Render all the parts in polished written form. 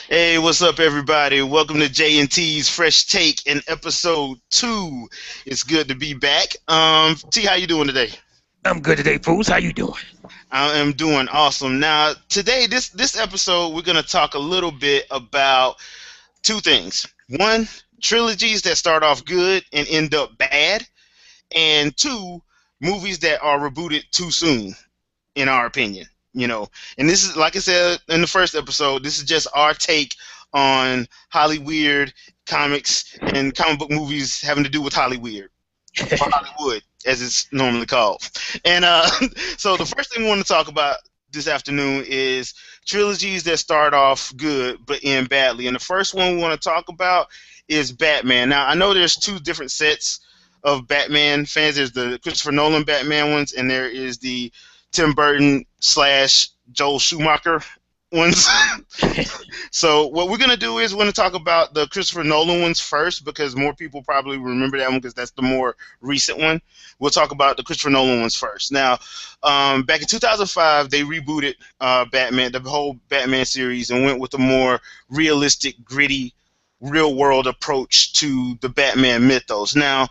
Hey, what's up, everybody? Welcome to J&T's Fresh Take in episode 2. It's good to be back. T, how you doing today? I'm good today, fools. How you doing? I am doing awesome. Now, today, this episode, we're gonna talk a little bit about two things. One, trilogies that start off good and end up bad, and two, movies that are rebooted too soon, in our opinion. And this is, like I said in the first episode, this is just our take on Hollyweird comics and comic book movies having to do with Hollyweird or Hollywood, as it's normally called. And so the first thing we want to talk about this afternoon is trilogies that start off good but end badly. And the first one we want to talk about is Batman. Now, I know there's two different sets of Batman fans. There's the Christopher Nolan Batman ones, and there is the Tim Burton slash Joel Schumacher ones. So what we're gonna do is we're gonna talk about the Christopher Nolan ones first because more people probably remember that one because that's the more recent one. We'll talk about the Christopher Nolan ones first. Now, back in 2005, they rebooted Batman, the whole Batman series, and went with a more realistic, gritty, real world approach to the Batman mythos. Now,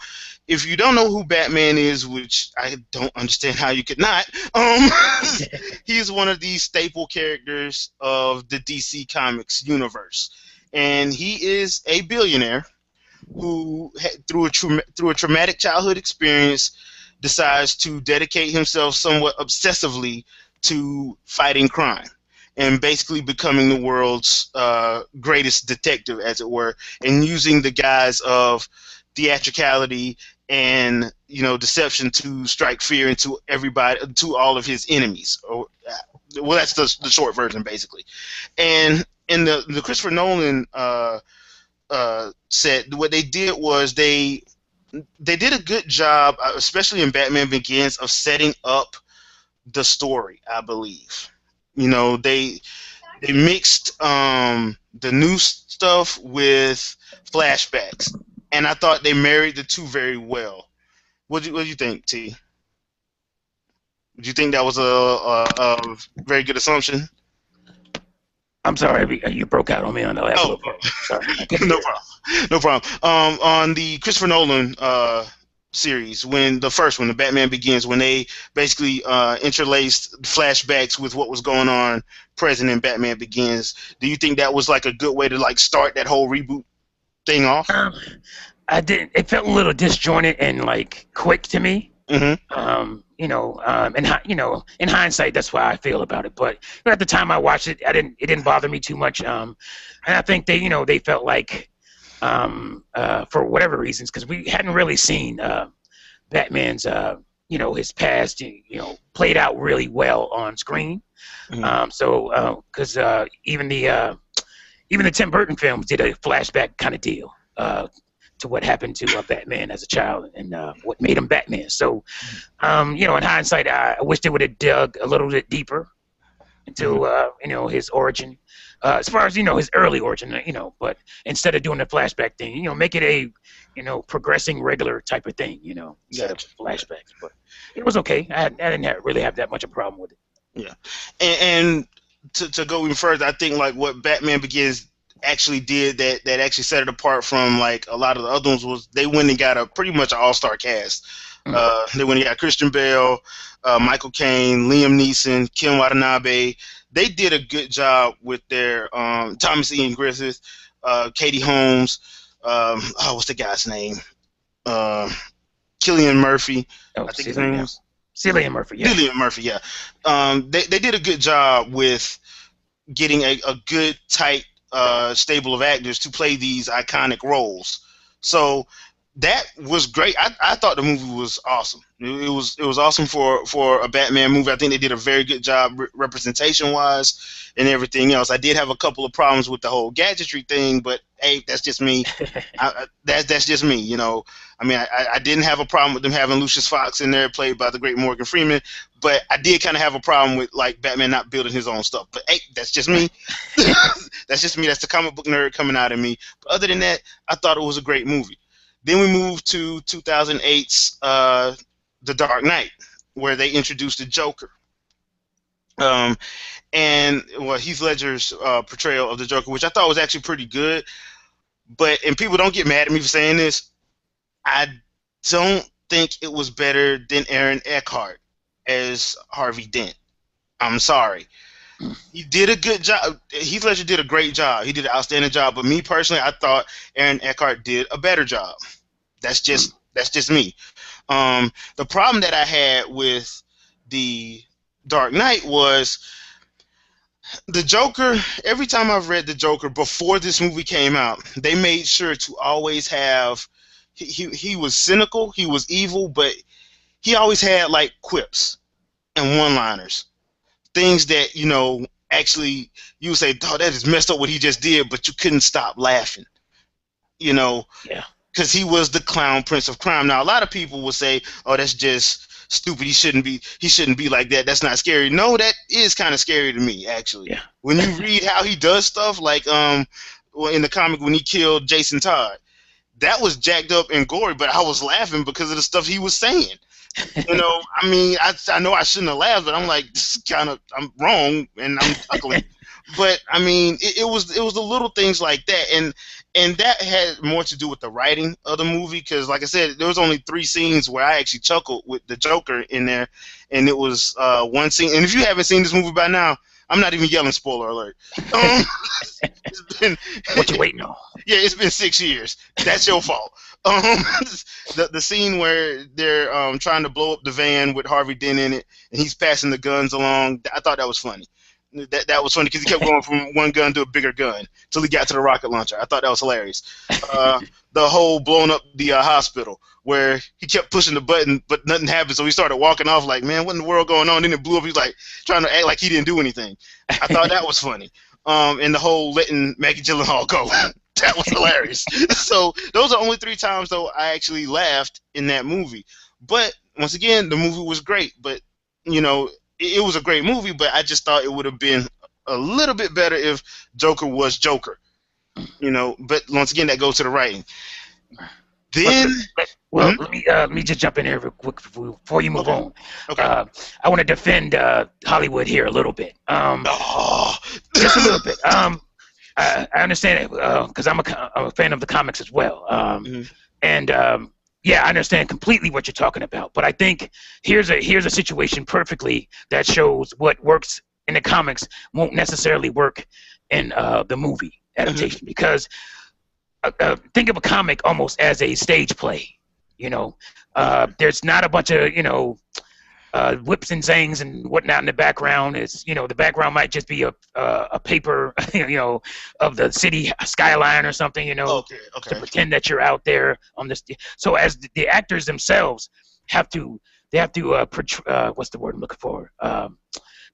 if you don't know who Batman is, which I don't understand how you could not, he's one of these staple characters of the DC Comics universe, and he is a billionaire who, through a traumatic childhood experience, decides to dedicate himself somewhat obsessively to fighting crime and basically becoming the world's greatest detective, as it were, and using the guise of theatricality and deception to strike fear into everybody, to all of his enemies. Well, that's the short version, basically. And in the Christopher Nolan set, what they did was they did a good job, especially in Batman Begins, of setting up the story. I believe, they mixed the new stuff with flashbacks, and I thought they married the two very well. What do you think, T? Do you think that was a very good assumption? I'm sorry, you broke out on me on the last Oh, little part. Sorry, I couldn't no hear. problem. No problem. On the Christopher Nolan series, when the first one, the Batman Begins, when they basically interlaced flashbacks with what was going on present in Batman Begins, do you think that was like a good way to like start that whole reboot thing off? Um, I didn't. It felt a little disjointed and like quick to me. Mm-hmm. In hindsight, that's why I feel about it. But at the time I watched it, I didn't. It didn't bother me too much. And I think they felt like, for whatever reasons, because we hadn't really seen Batman's, his past, played out really well on screen. Mm-hmm. So, because even the Tim Burton films did a flashback kind of deal to what happened to Batman as a child and what made him Batman. So, in hindsight, I wish they would have dug a little bit deeper Mm-hmm. into his origin, as far as his early origin. But instead of doing the flashback thing, make it a progressing regular type of thing. Instead of Gotcha. flashbacks. But it was okay. I didn't really have that much of a problem with it. Yeah, and to go even further, I think like what Batman Begins actually did that actually set it apart from like a lot of the other ones was they went and got a pretty much an all star cast. Mm. They went and got Christian Bale, Michael Caine, Liam Neeson, Kim Watanabe. They did a good job with their Thomas Ian Griffith, Katie Holmes. What's the guy's name? Uh, Killian Murphy, Oh, I think his Cillian, name yeah. is. Cillian Murphy, yeah. Cillian Murphy, yeah. They did a good job with getting a good, tight stable of actors to play these iconic roles. So that was great. I thought the movie was awesome. It was awesome for a Batman movie. I think they did a very good job representation wise and everything else. I did have a couple of problems with the whole gadgetry thing, but hey, that's just me. That's just me. I mean, I didn't have a problem with them having Lucius Fox in there, played by the great Morgan Freeman, but I did kind of have a problem with like Batman not building his own stuff. But hey, that's just me. That's just me. That's the comic book nerd coming out of me. But other than that, I thought it was a great movie. Then we moved to 2008's The Dark Knight, where they introduced the Joker. Um, and well, Heath Ledger's portrayal of the Joker, which I thought was actually pretty good. But and people don't get mad at me for saying this. I don't think it was better than Aaron Eckhart as Harvey Dent. I'm sorry. He did a good job. Heath Ledger did a great job. He did an outstanding job. But me personally, I thought Aaron Eckhart did a better job. That's just me. The problem that I had with the Dark Knight was the Joker. Every time I've read the Joker before this movie came out, they made sure to always have. He was cynical. He was evil, but he always had like quips and one-liners, things that actually you would say, "Oh, that is messed up what he just did," but you couldn't stop laughing. You know, Yeah, because he was the clown prince of crime. Now, a lot of people will say, "Oh, that's just stupid. He shouldn't be like that. That's not scary." No, that is kind of scary to me, actually. yeah, When you read how he does stuff, like well, in the comic when he killed Jason Todd, that was jacked up and gory, but I was laughing because of the stuff he was saying. I mean, I know I shouldn't have laughed, but I'm like, this is I'm wrong, and I'm chuckling. But I mean, it was the little things like that, and that had more to do with the writing of the movie because, like I said, there was only 3 scenes where I actually chuckled with the Joker in there, and it was one scene. And if you haven't seen this movie by now, I'm not even yelling spoiler alert. Um, it's been what you waiting on? yeah, it's been 6 years. That's your fault. Um, the scene where they're trying to blow up the van with Harvey Dent in it, and he's passing the guns along. I thought that was funny. That was funny because he kept going from one gun to a bigger gun till he got to the rocket launcher. I thought that was hilarious. The whole blowing up the hospital where he kept pushing the button but nothing happened, so he started walking off like, man, what in the world going on? Then it blew up. He's like trying to act like he didn't do anything. I thought that was funny. And the whole letting Maggie Gyllenhaal go. That was hilarious. So those are only 3 times though I actually laughed in that movie. But once again, the movie was great. But it was a great movie. But I just thought it would have been a little bit better if Joker was Joker. But once again, that goes to the writing. But Then, well, mhm, let me just jump in here real quick before you move okay, on. okay. I want to defend Hollywood here a little bit. Oh, Just a little bit. I understand it because I'm a fan of the comics as well. mhm, And yeah, I understand completely what you're talking about. But I think here's a situation perfectly that shows what works in the comics won't necessarily work in the movie mhm. adaptation because think of a comic almost as a stage play. You know, there's not a bunch of whips and zangs and whatnot in the background. Is the background might just be a paper of the city skyline or something. Okay, To okay. pretend that you're out there on this. So as the actors themselves have to they have to what's the word I'm looking for?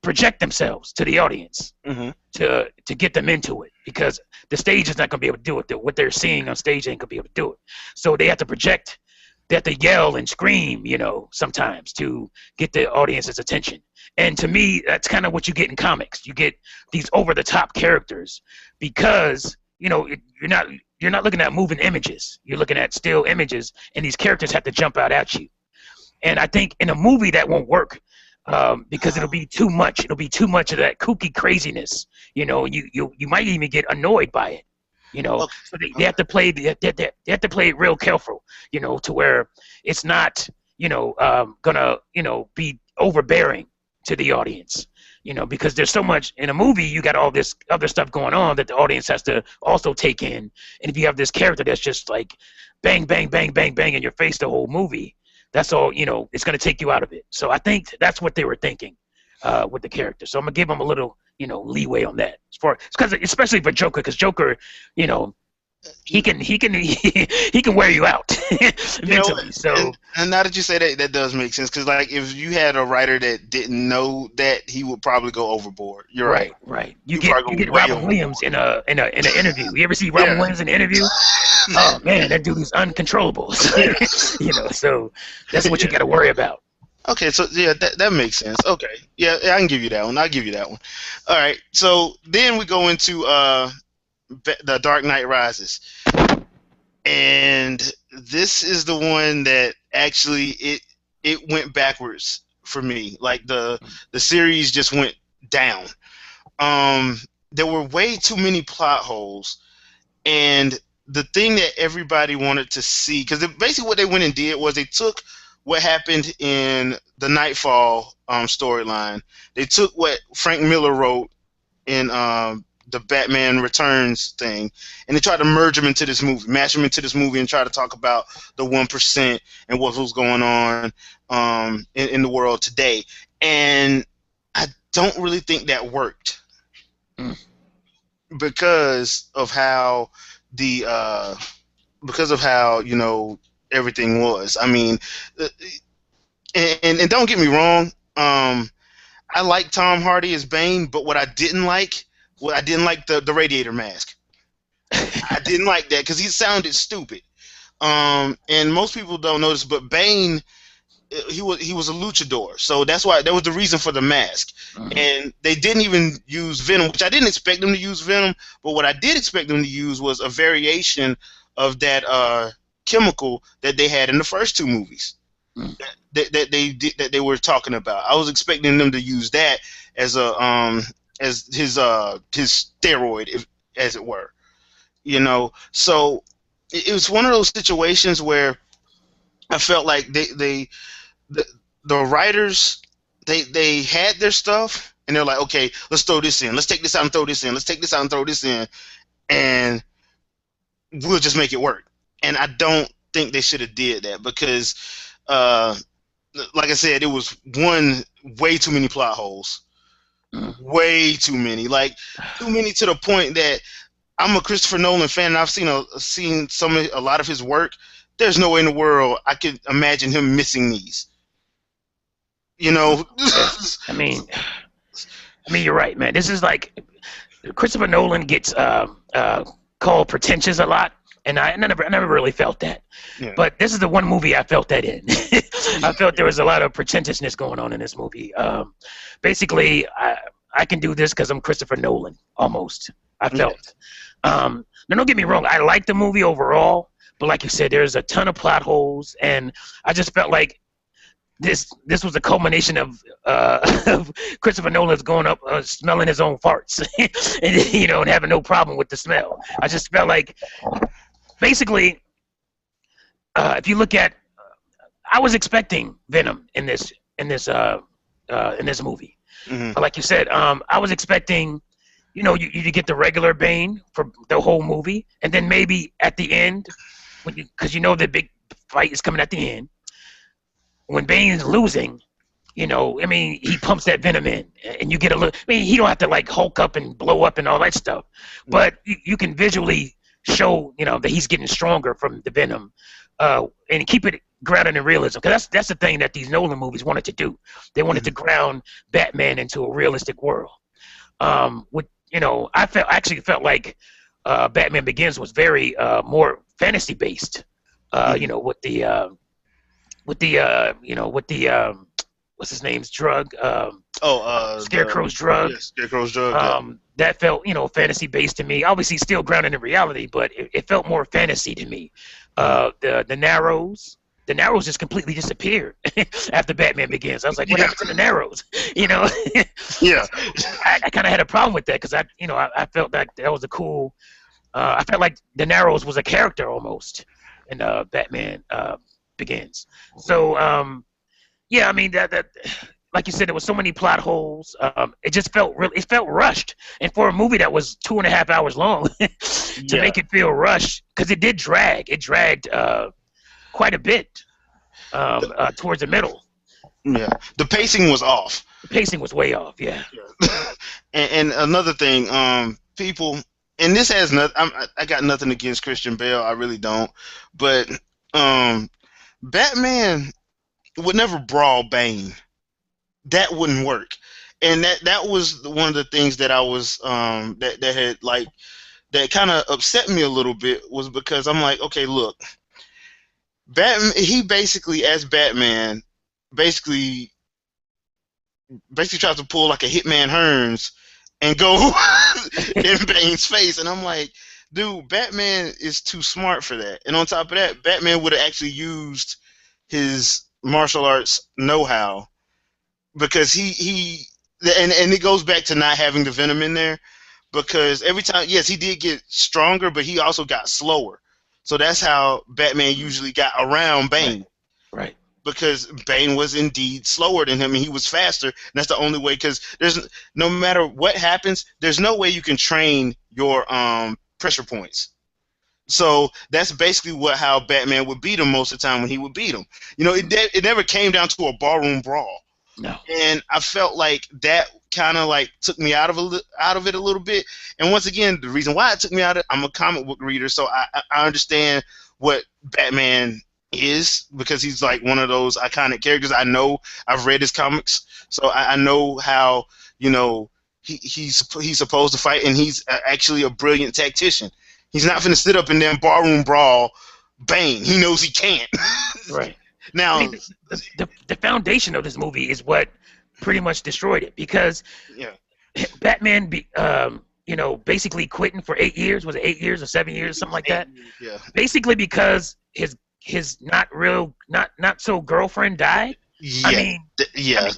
Project themselves to the audience Mhm. to get them into it because the stage is not going to be able to do it. What they're seeing on stage ain't going to be able to do it. So they have to project. They have to yell and scream, sometimes to get the audience's attention. And to me, that's kind of what you get in comics. You get these over-the-top characters because you're not looking at moving images. You're looking at still images, and these characters have to jump out at you. And I think in a movie that won't work because it'll be too much. It'll be too much of that kooky craziness. You might even get annoyed by it. Okay, So they okay. have to play they have to play it real careful. To where it's not gonna be overbearing to the audience. Because there's so much in a movie, you got all this other stuff going on that the audience has to also take in. And if you have this character that's just like bang, bang, bang, bang, bang in your face the whole movie, that's all it's going to take you out of it. So I think that's what they were thinking with the character. So I'm gonna give them a little leeway on that. Because especially for Joker, because Joker, you know, he You, can he can wear you out you know, mentally. So and now that you say that, that does make sense. Because like, if you had a writer that didn't know that, he would probably go overboard. You're right. right, right. You He would get probably you go get way Robin overboard. Williams in an interview. You ever see Robin Yeah. Williams in an interview? Oh man, that dude is uncontrollable. Yeah. So that's what you Yeah. got to worry about. Okay, so yeah, that makes sense. Okay, yeah, I can give you that one. I'll give you that one. All right, so then we go into the Dark Knight Rises, and this is the one that actually it went backwards for me. Like the series just went down. Um, there were way too many plot holes, and the thing that everybody wanted to see, because basically what they went and did was they took what happened in the Nightfall storyline. They took what Frank Miller wrote in the Batman Returns thing, and they tried to merge them into this movie, mash them into this movie, and try to talk about the 1% and what was going on in the world today. And I don't really think that worked Mm. because of how the because of how everything was. I mean, uh, and don't get me wrong. I like Tom Hardy as Bane, but what I didn't like the radiator mask. I didn't like that because he sounded stupid. And most people don't notice, but Bane, he was a luchador, so that's why that was the reason for the mask. Mhm. And they didn't even use venom, which I didn't expect them to use venom, but what I did expect them to use was a variation of that chemical that they had in the first two movies Mm. that they were talking about. I was expecting them to use that as a as his steroid, as it were. So it was one of those situations where I felt like the, the writers, they had their stuff, and they're like, okay, let's throw this in, let's take this out and throw this in, let's take this out and throw this in, and we'll just make it work. And I don't think they should have did that because uh like I said, it was one, way too many plot holes, Mm. way too many, like too many to the point that I'm a Christopher Nolan fan, and I've seen a lot of his work. There's no way in the world I could imagine him missing these. You know, Yeah. I mean, you're right, man. This is like Christopher Nolan gets called pretentious a lot, and I never really felt that. yeah, But this is the one movie I felt that in. I felt there was a lot of pretentiousness going on in this movie. Basically, I can do this because I'm Christopher Nolan, almost. I yeah, felt. Now, don't get me wrong. I like the movie overall, but like you said, there's a ton of plot holes, and I just felt like this was a culmination of of Christopher Nolan's going up smelling his own farts, and and having no problem with the smell. I just felt like basically, if you look at, I was expecting Venom in this movie. hmm, But like you said, I was expecting, you get the regular Bane for the whole movie, and then maybe at the end, because the big fight is coming at the end, when Bane's losing, I mean, he pumps that venom in, and you get a little. I mean, he don't have to like Hulk up and blow up and all that stuff, but you can visually show, that he's getting stronger from the venom, and keep it grounded in realism. Because that's the thing that these Nolan movies wanted to do. They wanted to hmm, ground Batman into a realistic world. With I actually felt like Batman Begins was very more fantasy based. hmm. With the what's his name's drug, Oh, Scarecrow's drug. yes, Scarecrow's drug. Yeah. That felt, fantasy based to me. Obviously, still grounded in reality, but it felt more fantasy to me. The Narrows. The Narrows just completely disappeared after Batman Begins. I was like, what Yeah, happened to the Narrows? You know, yeah, so I kind of had a problem with that because I felt like that was a cool. I felt like the Narrows was a character almost in Batman Begins. So yeah, I mean that like you said, there was so many plot holes. It just felt it felt rushed, and for a movie that was 2.5 hours long, to yeah, make it feel rushed, because it did drag. It dragged quite a bit towards the middle. yeah. The pacing was off. The pacing was way off. Yeah. And another thing, people, and this has nothing. I got nothing against Christian Bale. I really don't. But um, Batman would never brawl Bane. That wouldn't work. And that was one of the things that I was that had like that kind of upset me a little bit, was because I'm like, okay, look, Batman. He basically, as Batman, basically tries to pull like a Hitman Hearns and go in Bane's face, and I'm like, dude, Batman is too smart for that. And on top of that, Batman would have actually used his martial arts know-how, because he and it goes back to not having the venom in there, because every time, yes, he did get stronger, but he also got slower. So that's how Batman usually got around Right. Bane, Right. because Bane was indeed slower than him and he was faster. And that's the only way, because there's no matter what happens, there's no way you can train your pressure points. So that's basically what how Batman would beat him most of the time when he would beat him. It never came down to a barroom brawl, No. and I felt like that kind of like took me out of it a little bit. And once again, the reason why it took me out of it, I'm a comic book reader, so I understand what Batman is, because he's like one of those iconic characters. I know, I've read his comics, so I know how he's supposed to fight, and he's actually a brilliant tactician. He's not going to sit up in them barroom brawl Bane. He knows he can't. Right. I Now, mean, the foundation of this movie is what pretty much destroyed it, because yeah, Batman, basically quitting for 8 years. Was it 8 years or 7 years, something like that? yeah, Basically because his not so girlfriend died. I yeah, mean, I yeah.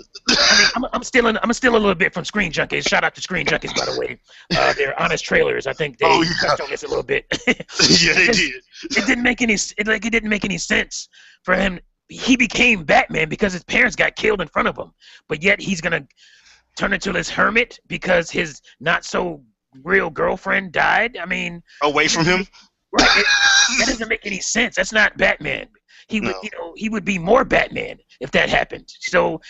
mean, I'm stealing a little bit from Screen Junkies. Shout out to Screen Junkies, by the way. They're honest trailers. I think Oh they yeah, touched on this a little bit. yeah, they Because did. it didn't make any it didn't make any sense for him. He became Batman because his parents got killed in front of him, but yet he's gonna turn into this hermit because his not so real girlfriend died. I mean, Away it from doesn't him. make, right? That doesn't make any sense. That's not Batman. No. He would be more Batman if that happened. So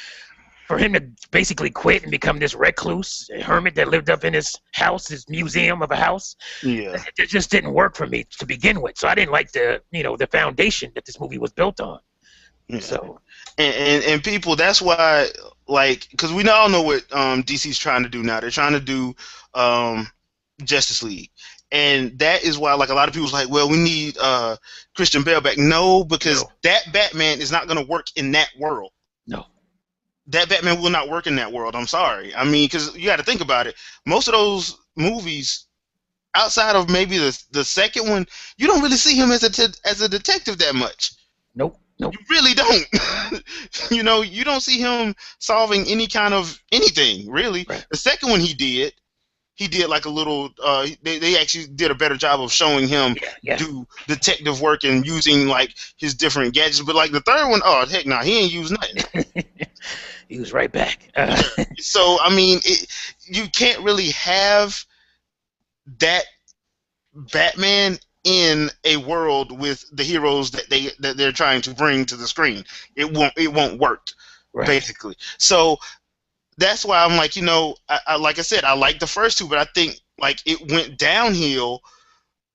for him to basically quit and become this recluse hermit that lived up in his house, his museum of a house, Yeah. it just didn't work for me to begin with. So I didn't like the foundation that this movie was built on. Yeah. So And people, that's why, like, because we all know what DC's trying to do now. They're trying to do um, Justice League, and that is why, like, a lot of people's like, well, we need Christian Bale back. No, because no, that Batman is not going to work in that world. no, That Batman will not work in that world. I'm sorry. I mean, because you got to think about it. Most of those movies, outside of maybe the second one, you don't really see him as a detective that much. nope, nope. You really don't. You don't see him solving any kind of anything, really. Right. The second one he did like a little. They actually did a better job of showing him Yeah, yeah. do detective work and using like his different gadgets. But like the third one, oh heck, no, he ain't used nothing. He was right back. So I mean, you can't really have that Batman in a world with the heroes that they're trying to bring to the screen. It won't work, Right. basically. So that's why I'm like, I like I said, I like the first two, but I think like it went downhill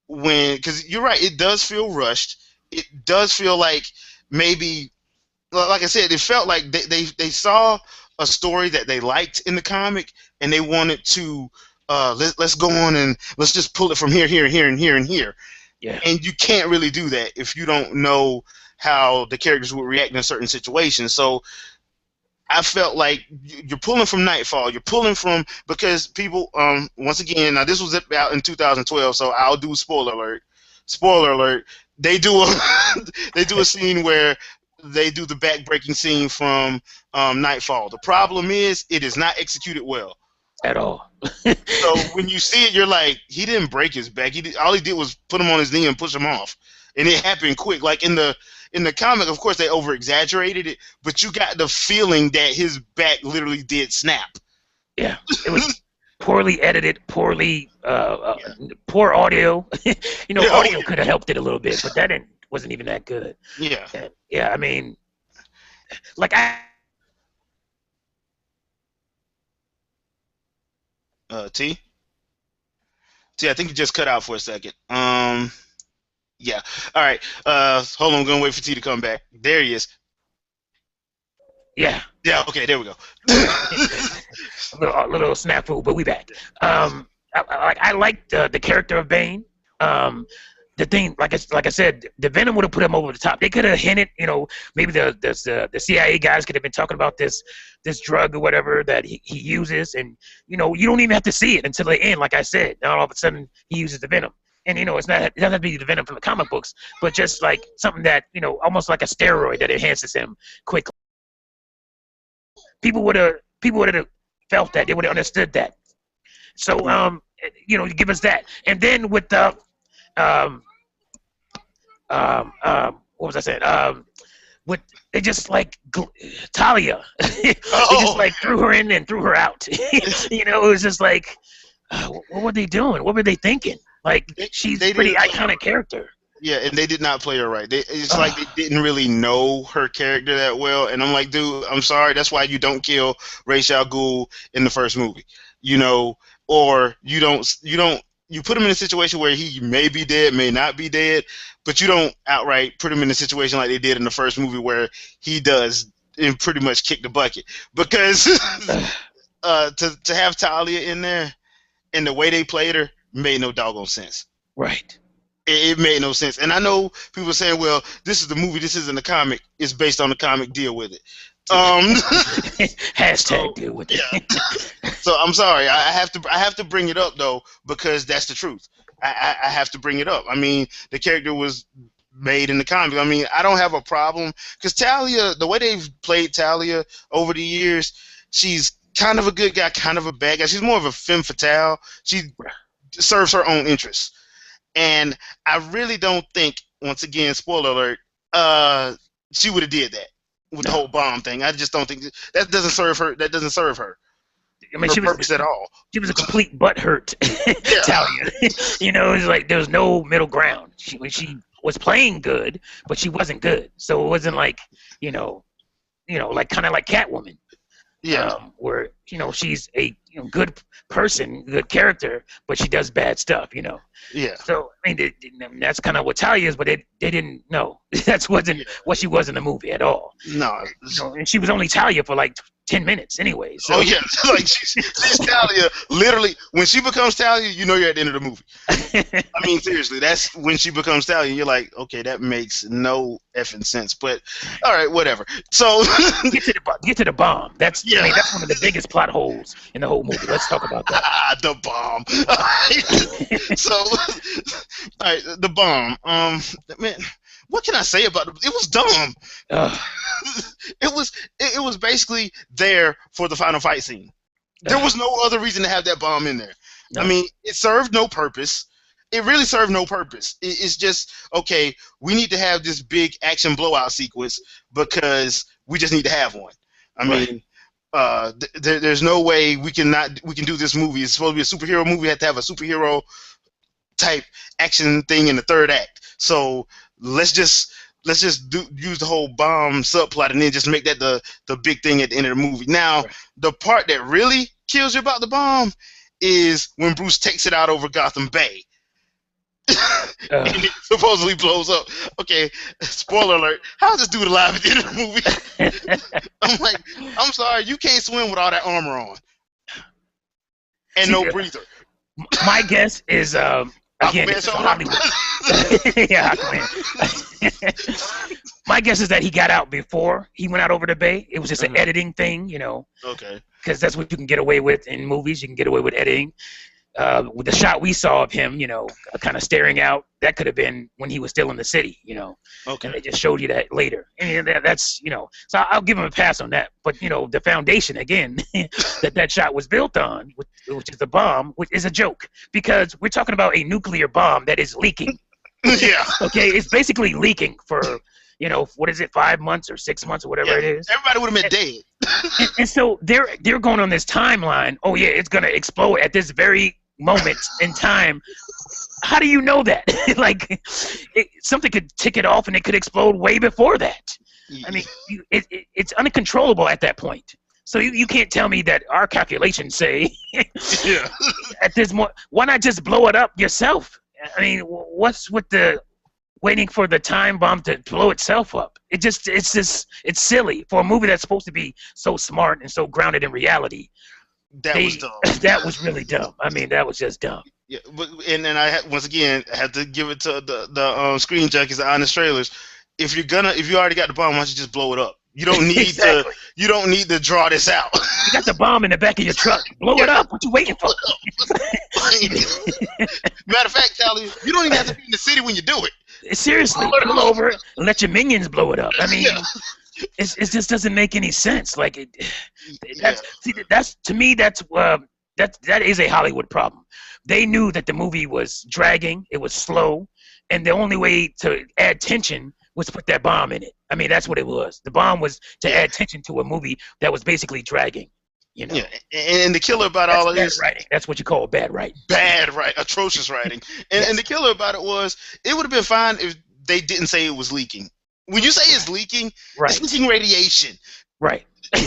because you're right, it does feel rushed. It does feel like maybe, like I said, it felt like they saw a story that they liked in the comic, and they wanted to let's go on and let's just pull it from here, here, here, and here, and here. Yeah. And you can't really do that if you don't know how the characters would react in certain situations. So I felt like you're pulling from Nightfall. You're pulling from, because people, once again, now this was out in 2012, so I'll do spoiler alert. Spoiler alert. They do a they do a scene where they do the back-breaking scene from Nightfall. The problem is it is not executed well. At all. So when you see it, you're like, he didn't break his back. All he did was put him on his knee and push him off, and it happened quick. Like in the comic, of course, they over exaggerated it, but you got the feeling that his back literally did snap. Yeah. It was poorly edited, Yeah. poor audio. Yeah, oh, Audio could have helped it a little bit, but that wasn't even that good. yeah. And, yeah, I mean, like I T. T. I think you just cut out for a second. Yeah. All right. Hold on. I'm gonna wait for T to come back. There he is. yeah. Yeah. Okay. There we go. a little snafu, but we back. I like the character of Bane. The thing, like I said, the Venom would have put him over the top. They could have hinted, maybe the CIA guys could have been talking about this drug or whatever that he uses, and you don't even have to see it until the end. Like I said, now all of a sudden he uses the Venom, and it doesn't have to be the Venom from the comic books, but just like something that almost like a steroid that enhances him quickly. People would have felt that. They would have understood that. So you give us that, and then with the um, what was I saying? With they just like Talia, they just Oh, like threw her in and threw her out. It was just like, what were they doing? What were they thinking? Like she's they pretty didn't play her iconic right. character. Yeah, and they did not play her right. It's like they Uh, didn't really know her character that well. And I'm like, dude, I'm sorry. That's why you don't kill Ra's al Ghul in the first movie, you know, or you put him in a situation where he may be dead, may not be dead, but you don't outright put him in a situation like they did in the first movie where he does and pretty much kick the bucket because to have Talia in there and the way they played her made no doggone sense. right. It made no sense. And I know people saying, well, this is the movie, this isn't the comic. It's based on the comic, deal with it. Hashtag So deal with yeah. it. So I'm sorry. I have to bring it up though, because that's the truth. I have to bring it up. I mean, the character was made in the comic. I mean, I don't have a problem because Talia, the way they've played Talia over the years, she's kind of a good guy, kind of a bad guy. She's more of a femme fatale. She serves her own interests. And I really don't think, once again, spoiler alert, she would have did that with the No, whole bomb thing. I just don't think that doesn't serve her. That doesn't serve her I mean her purpose at all. she was a complete butthurt Yeah, Italian. It's like there was no middle ground. She was playing good, but she wasn't good. So it wasn't like you know, like kind of like Catwoman, yeah, where she's a good person, good character, but she does bad stuff. yeah. So I mean, that's kind of what Talia is, but they didn't know that's wasn't what she was in the movie at all. No. And she was only Talia for like 10 minutes anyway. Oh So yeah, like she's Talia. Literally, when she becomes Talia, you know you're at the end of the movie. I mean, seriously, that's when she becomes Talia. You're like, okay, that makes no effing sense. But all right, whatever. So get to the bomb. I yeah, mean, that's one of the biggest plot holes in the whole movie. Let's talk about that. the bomb. All right. So, all right, the bomb. Man, what can I say about it? It was dumb. Ugh, It was basically there for the final fight scene. There ugh, was no other reason to have that bomb in there. I no, mean, it served no purpose. It really served no purpose. It's just, okay, we need to have this big action blowout sequence because we just need to have one. I right, mean, there's no way we can do this movie. It's supposed to be a superhero movie. We have to have a superhero type action thing in the third act. So let's just use the whole bomb subplot and then just make that the big thing at the end of the movie. Now, right. the part that really kills you about the bomb is when Bruce takes it out over Gotham Bay. And Ugh. it supposedly blows up. Okay, spoiler alert. How's this dude alive at the end of the movie? I'm like, I'm sorry, you can't swim with all that armor on and See, no breather. my guess is again, Aquaman this is showing up. Hollywood. Yeah, Aquaman. My guess is that he got out before he went out over the bay. It was just an editing thing, Okay. because that's what you can get away with in movies. You can get away with editing. With the shot we saw of him, kind of staring out, that could have been when he was still in the city, and Okay. they just showed you that later. And that's, so I'll give him a pass on that. But, the foundation, again, that shot was built on, which is the bomb, which is a joke because we're talking about a nuclear bomb that is leaking. Yeah. Okay, it's basically leaking for, what is it, 5 months or 6 months or whatever Yeah. it is. Everybody would have been dead. And so they're going on this timeline. Oh yeah, it's gonna explode at this very moment in time. How do you know that? Like, something could tick it off and it could explode way before that. I mean, it's uncontrollable at that point. So you can't tell me that our calculations say Yeah. at this point, why not just blow it up yourself? I mean, what's with the waiting for the time bomb to blow itself up? It's silly for a movie that's supposed to be so smart and so grounded in reality. That was dumb. That was really dumb. I mean, that was just dumb. Yeah, but and then once again I have to give it to the Screen Junkies, the honest trailers. If you already got the bomb, why don't you just blow it up? You don't need Exactly. to draw this out. You got the bomb in the back of your truck. Blow it up. What you waiting for? Matter of fact, Callie, you don't even have to be in the city when you do it. Seriously, pull over and let your minions blow it up. I mean, Yeah. it just doesn't make any sense. Like Yeah, that's to me that is a Hollywood problem. They knew that the movie was dragging, it was slow, and the only way to add tension was to put that bomb in it. I mean, that's what it was. The bomb was to yeah, add tension to a movie that was basically dragging. You yeah. know, And the killer about that's all of bad this, writing. That's what you call bad writing. bad, right? Atrocious writing. And Yes, the killer about it was, it would have been fine if they didn't say it was leaking. When you say it's leaking, it's right, leaking radiation. right. You're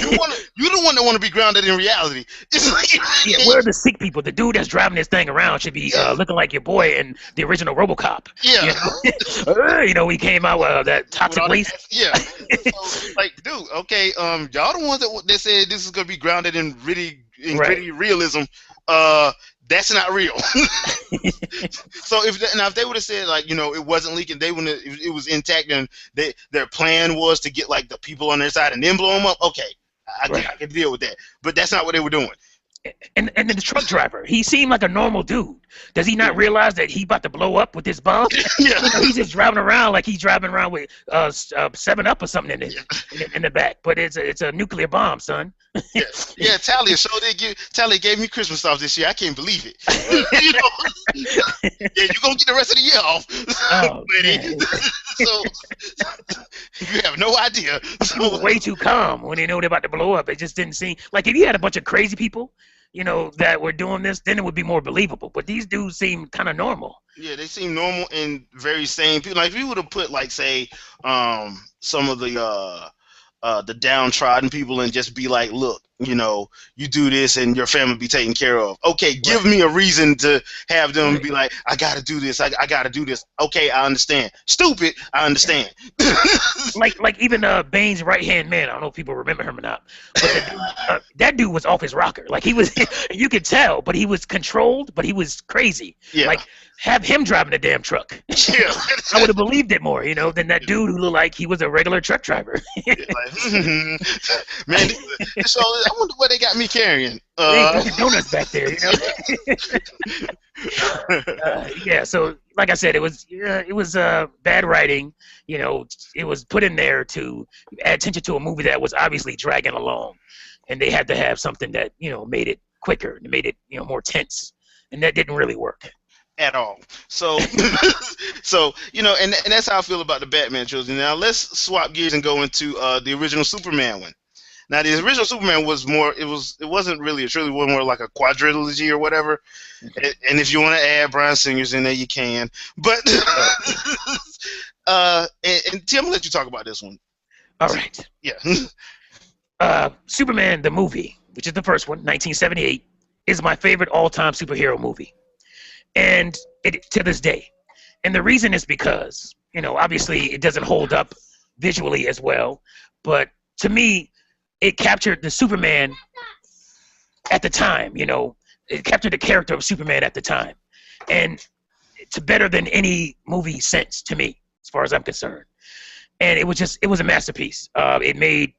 the one that want to be grounded in reality. It's like, Yeah, where are the sick people? The dude that's driving this thing around should be yeah, looking like your boy in the original RoboCop. yeah. You know, he came out with that With toxic all the waste. yeah. So like, dude, okay, y'all the ones that said this is gonna be grounded in Right. gritty realism. That's not real. So if they would have said, like, it wasn't leaking, they wouldn't. It was intact, and their plan was to get like the people on their side and then blow them up. Okay, Right. I can deal with that. But that's not what they were doing. And then the truck driver, he seemed like a normal dude. Does he not realize that he about to blow up with this bomb? Yeah, He's just driving around like he's driving around with 7 Up or something in the back. But it's a nuclear bomb, son. yeah, yeah. Talia gave me Christmas off this year. I can't believe it. Yeah, you gonna get the rest of the year off, Oh buddy. man, So you have no idea. he was way too calm when they know they're about to blow up. It just didn't seem like if you had a bunch of crazy people, that were doing this, then it would be more believable. But these dudes seem kind of normal. Yeah, they seem normal and very sane people. Like if you would have put, like, say, some of the downtrodden people and just be like, look, you do this and your family be taken care of. Okay, give Right. me a reason to have them Right. be like, I gotta do this. I gotta do this. Okay, I understand. Stupid, I Yeah. understand. Like even Bane's right hand man. I don't know if people remember him or not, but that dude was off his rocker. Like he was, you could tell, but he was controlled, but he was crazy. Yeah, Like have him driving a damn truck. yeah. I would have believed it more, than that dude who looked like he was a regular truck driver. Like, man, so I wonder what they got me carrying. They ain't Dunkin' Donuts back there, Yeah, so like I said, it was bad writing. It was put in there to add attention to a movie that was obviously dragging along, and they had to have something that made it quicker, and made it more tense, and that didn't really work. At all. So, and that's how I feel about the Batman trilogy. Now let's swap gears and go into the original Superman one. Now the original Superman was more. It wasn't really a trilogy. It was more like a quadrilogy or whatever. Okay. And if you want to add Bryan Singer's in there, you can. But and Tim, I'll let you talk about this one. All right. Yeah. Superman the movie, which is the first one, 1978, is my favorite all-time superhero movie, and it to this day. And the reason is because obviously it doesn't hold up visually as well, but to me, it captured the Superman at the time. It captured the character of Superman at the time, and it's better than any movie since, to me, as far as I'm concerned. And it was a masterpiece. It made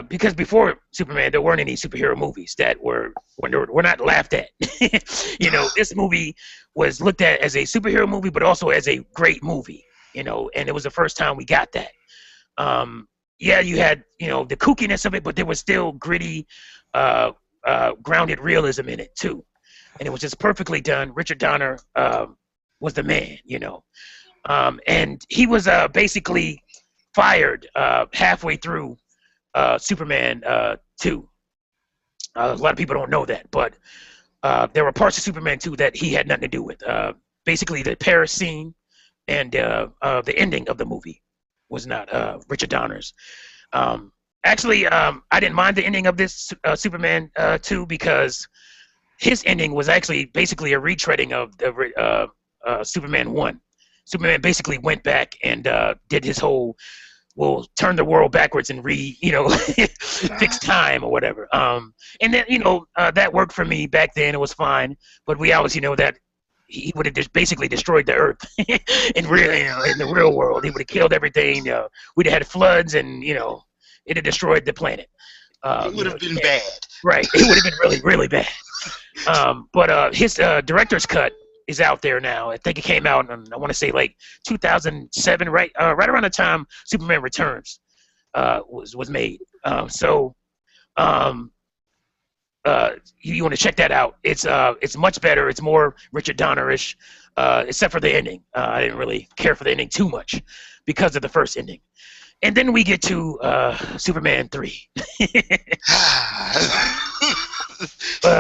because before Superman, there weren't any superhero movies that were not laughed at. This movie was looked at as a superhero movie, but also as a great movie. And it was the first time we got that. Yeah, you had the kookiness of it, but there was still gritty, grounded realism in it too, and it was just perfectly done. Richard Donner was the man, and he was basically fired halfway through Superman 2. A lot of people don't know that, but there were parts of Superman 2 that he had nothing to do with. Basically, the Paris scene and the ending of the movie was not Richard Donner's. Actually, I didn't mind the ending of this Superman 2 because his ending was actually basically a retreading of the Superman 1. Superman basically went back and did his whole, turn the world backwards and fix time or whatever. And then, that worked for me back then. It was fine. But we always, that he would have just basically destroyed the earth in the real world. He would have killed everything. We'd have had floods and, it'd have destroyed the planet. It would have been bad. Right. It would have been really, really bad. But his director's cut is out there now. I think it came out in, I want to say like 2007, right around the time Superman Returns. was made. Um, you want to check that out. It's much better. It's more Richard Donner-ish, except for the ending. I didn't really care for the ending too much because of the first ending. And then we get to Superman 3,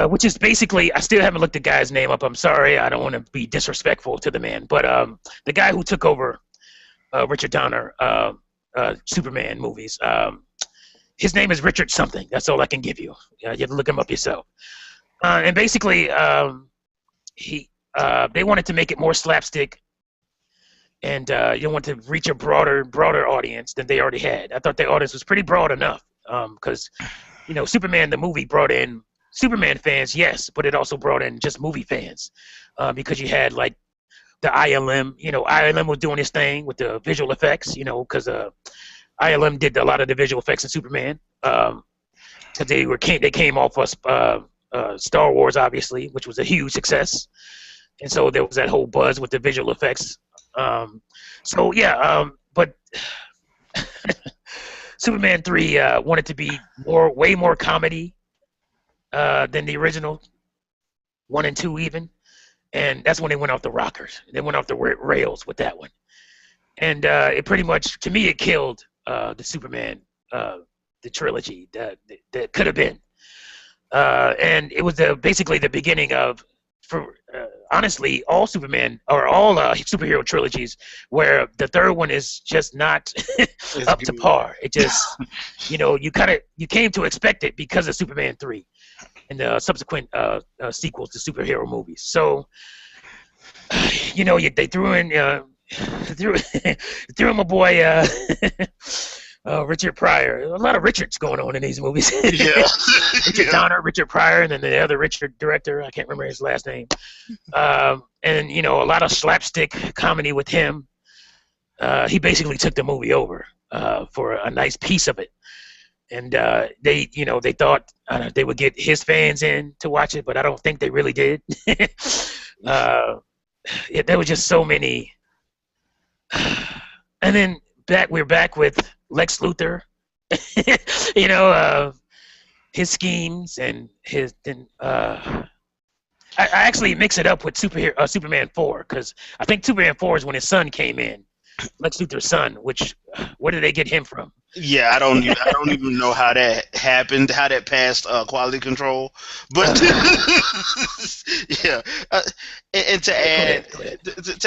which is basically, I still haven't looked the guy's name up. I'm sorry. I don't want to be disrespectful to the man. But the guy who took over Richard Donner Superman movies, his name is Richard something. That's all I can give you. You have to look him up yourself. And basically, they wanted to make it more slapstick, and you want to reach a broader audience than they already had. I thought the audience was pretty broad enough, because Superman the movie brought in Superman fans, yes, but it also brought in just movie fans, because you had like the ILM. ILM was doing his thing with the visual effects, because ILM did a lot of the visual effects in Superman, because they came off of Star Wars, obviously, which was a huge success, and so there was that whole buzz with the visual effects. But Superman 3 wanted to be way more comedy than the original 1 and 2 even, and that's when they went off the rockers. They went off the rails with that one, and it pretty much, to me, it killed the Superman, the trilogy that could have been, and it was basically the beginning of, honestly, all Superman or all superhero trilogies, where the third one is just not up to par. It just, you came to expect it because of Superman 3 and the subsequent sequels to superhero movies. So, they threw in threw my boy Richard Pryor. A lot of Richards going on in these movies. Yeah. Richard Donner, Richard Pryor, and then the other Richard director, I can't remember his last name. And a lot of slapstick comedy with him. He basically took the movie over for a nice piece of it. And they thought they would get his fans in to watch it, but I don't think they really did. There were just so many. And then we're back with Lex Luthor, his schemes and his. I actually mix it up with Superman 4, because I think Superman 4 is when his son came in, Lex Luthor's son. Which, where did they get him from? Yeah, I don't even know how that happened, how that passed quality control. But yeah, and to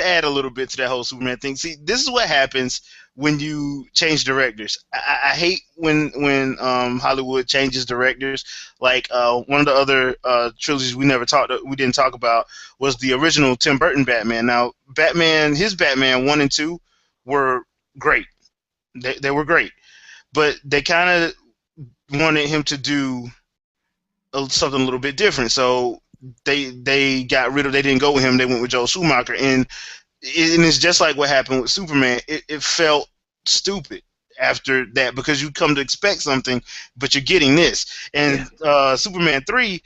add a little bit to that whole Superman thing. See, this is what happens when you change directors. I hate when Hollywood changes directors. Like one of the other trilogies we didn't talk about was the original Tim Burton Batman. Now, his Batman 1 and 2 were great. They were great. But they kind of wanted him to do something a little bit different, so they got rid of. They didn't go with him. They went with Joel Schumacher, and it's just like what happened with Superman. It felt stupid after that, because you come to expect something, but you're getting this. And Superman 3,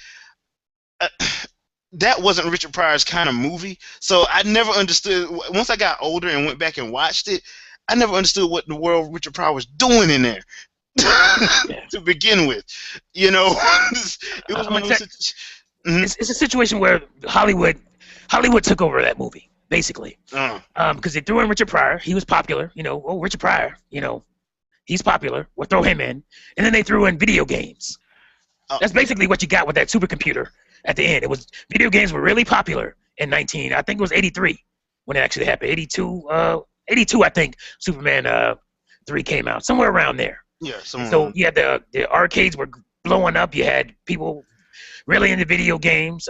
that wasn't Richard Pryor's kind of movie, so I never understood. Once I got older and went back and watched it, I never understood what in the world Richard Pryor was doing in there to begin with. It was one of those. It's a situation where Hollywood took over that movie, basically, because they threw in Richard Pryor. He was popular. Richard Pryor. He's popular. We'll throw him in, and then they threw in video games. That's basically what you got with that supercomputer at the end. It was video games were really popular in I think it was 83 when it actually happened. 82, I think Superman 3 came out, somewhere around there. Yeah. So you had the arcades were blowing up. You had people really into video games.